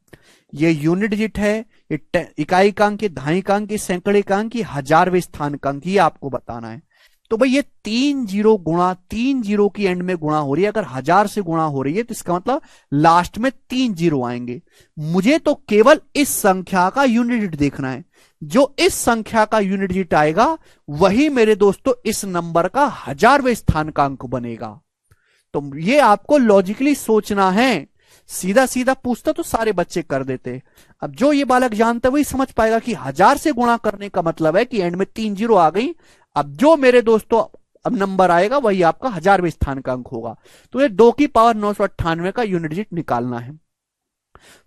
ये यूनिट डिजिट है, ये इकाई का अंक, ये दहाई का अंक, ये सैकड़े का अंक, ये 1000वें स्थान का अंक, ये आपको बताना है। तो भाई ये 3 जीरो गुणा 3 जीरो की एंड में गुणा हो रही है, अगर 1000 से गुणा हो रही है तो इसका मतलब लास्ट में 3 जीरो आएंगे। मुझे तो केवल इस संख्या का यूनिट डिजिट देखना है। जो इस संख्या का यूनिट डिजिट आएगा वही मेरे दोस्तों इस नंबर का 1000वें स्थान का अंक बनेगा। तो ये आपको लॉजिकली सोचना है। सीधा सीधा पूछता तो सारे बच्चे कर देते। अब जो ये बालक जानता है वही समझ पाएगा कि 1000 से गुणा करने का मतलब है कि एंड में 3 जीरो आ गई। अब जो मेरे दोस्तों अब नंबर आएगा वही आपका 1000वें स्थान का अंक होगा। तो ये 2 की पावर 998 का यूनिट डिजिट निकालना है।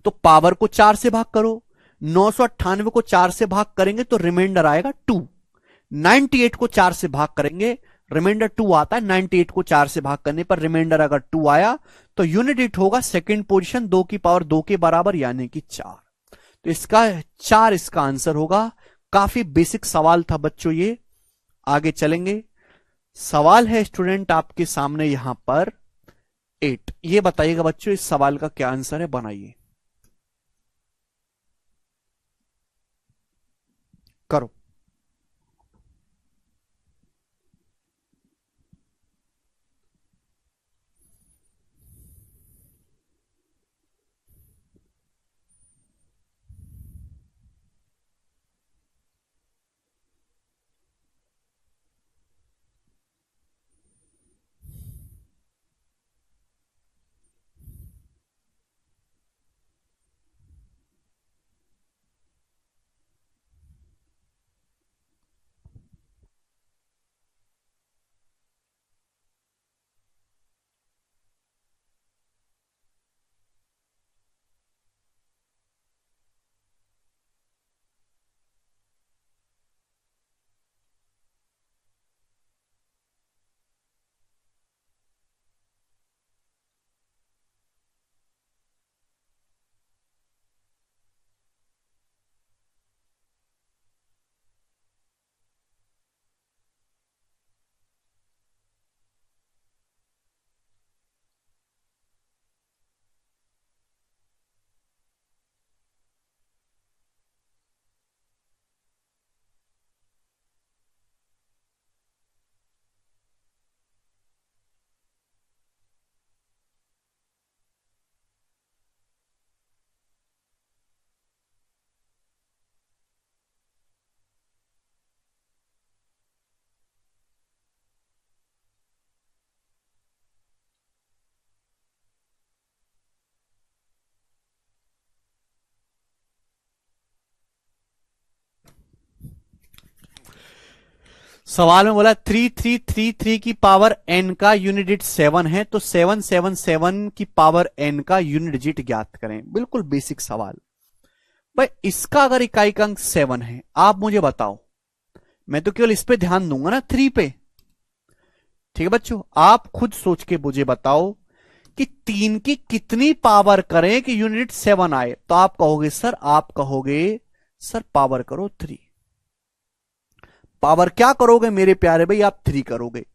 तो पावर को 4 से भाग करो, 998 को 4 से भाग करेंगे तो रिमाइंडर आएगा 2। 98 को 4 से भाग करेंगे, रिमाइंडर 2 आता है। 98 को 4 से भाग करने पर रिमाइंडर अगर 2 आया तो यूनिट डिजिट होगा सेकंड पोजीशन 2 की पावर 2 के बराबर यानी कि 4। तो इसका 4 इसका आंसर होगा। काफी बेसिक सवाल था बच्चों ये। आगे चलेंगे। सवाल है स्टूडेंट आपके सामने यहां पर 8। ये बताइएगा बच्चों इस सवाल का क्या आंसर है, बनाइए, करो। सवाल में बोला 3333 की पावर n का यूनिट डिजिट 7 है, तो 777 की पावर n का यूनिट डिजिट ज्ञात करें। बिल्कुल बेसिक सवाल भाई। इसका अगर इकाई का अंक 7 है, आप मुझे बताओ, मैं तो केवल इस पे ध्यान दूंगा ना, 3 पे। ठीक है बच्चों, आप खुद सोच के मुझे बताओ कि 3 की कितनी पावर करें कि यूनिट 7 आए। तो आप कहोगे सर पावर करो 3। पावर क्या करोगे मेरे प्यारे भाई? आप 3 करोगे।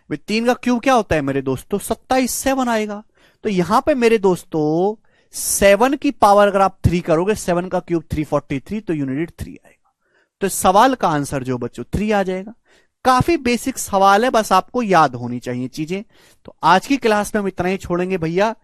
3 का क्यूब क्या होता है मेरे दोस्तों? 27, 7 आएगा। तो यहां पे मेरे दोस्तों 7 की पावर अगर आप 3 करोगे, 7 का क्यूब 343, तो यूनिट 3 आएगा। तो इस सवाल का आंसर जो बच्चों 3 आ जाएगा। काफी बेसिक सवाल है, बस आपको याद होनी चाहिए चीजें। तो आज की क्लास में हम इतना ही छोड़ेंगे भैया।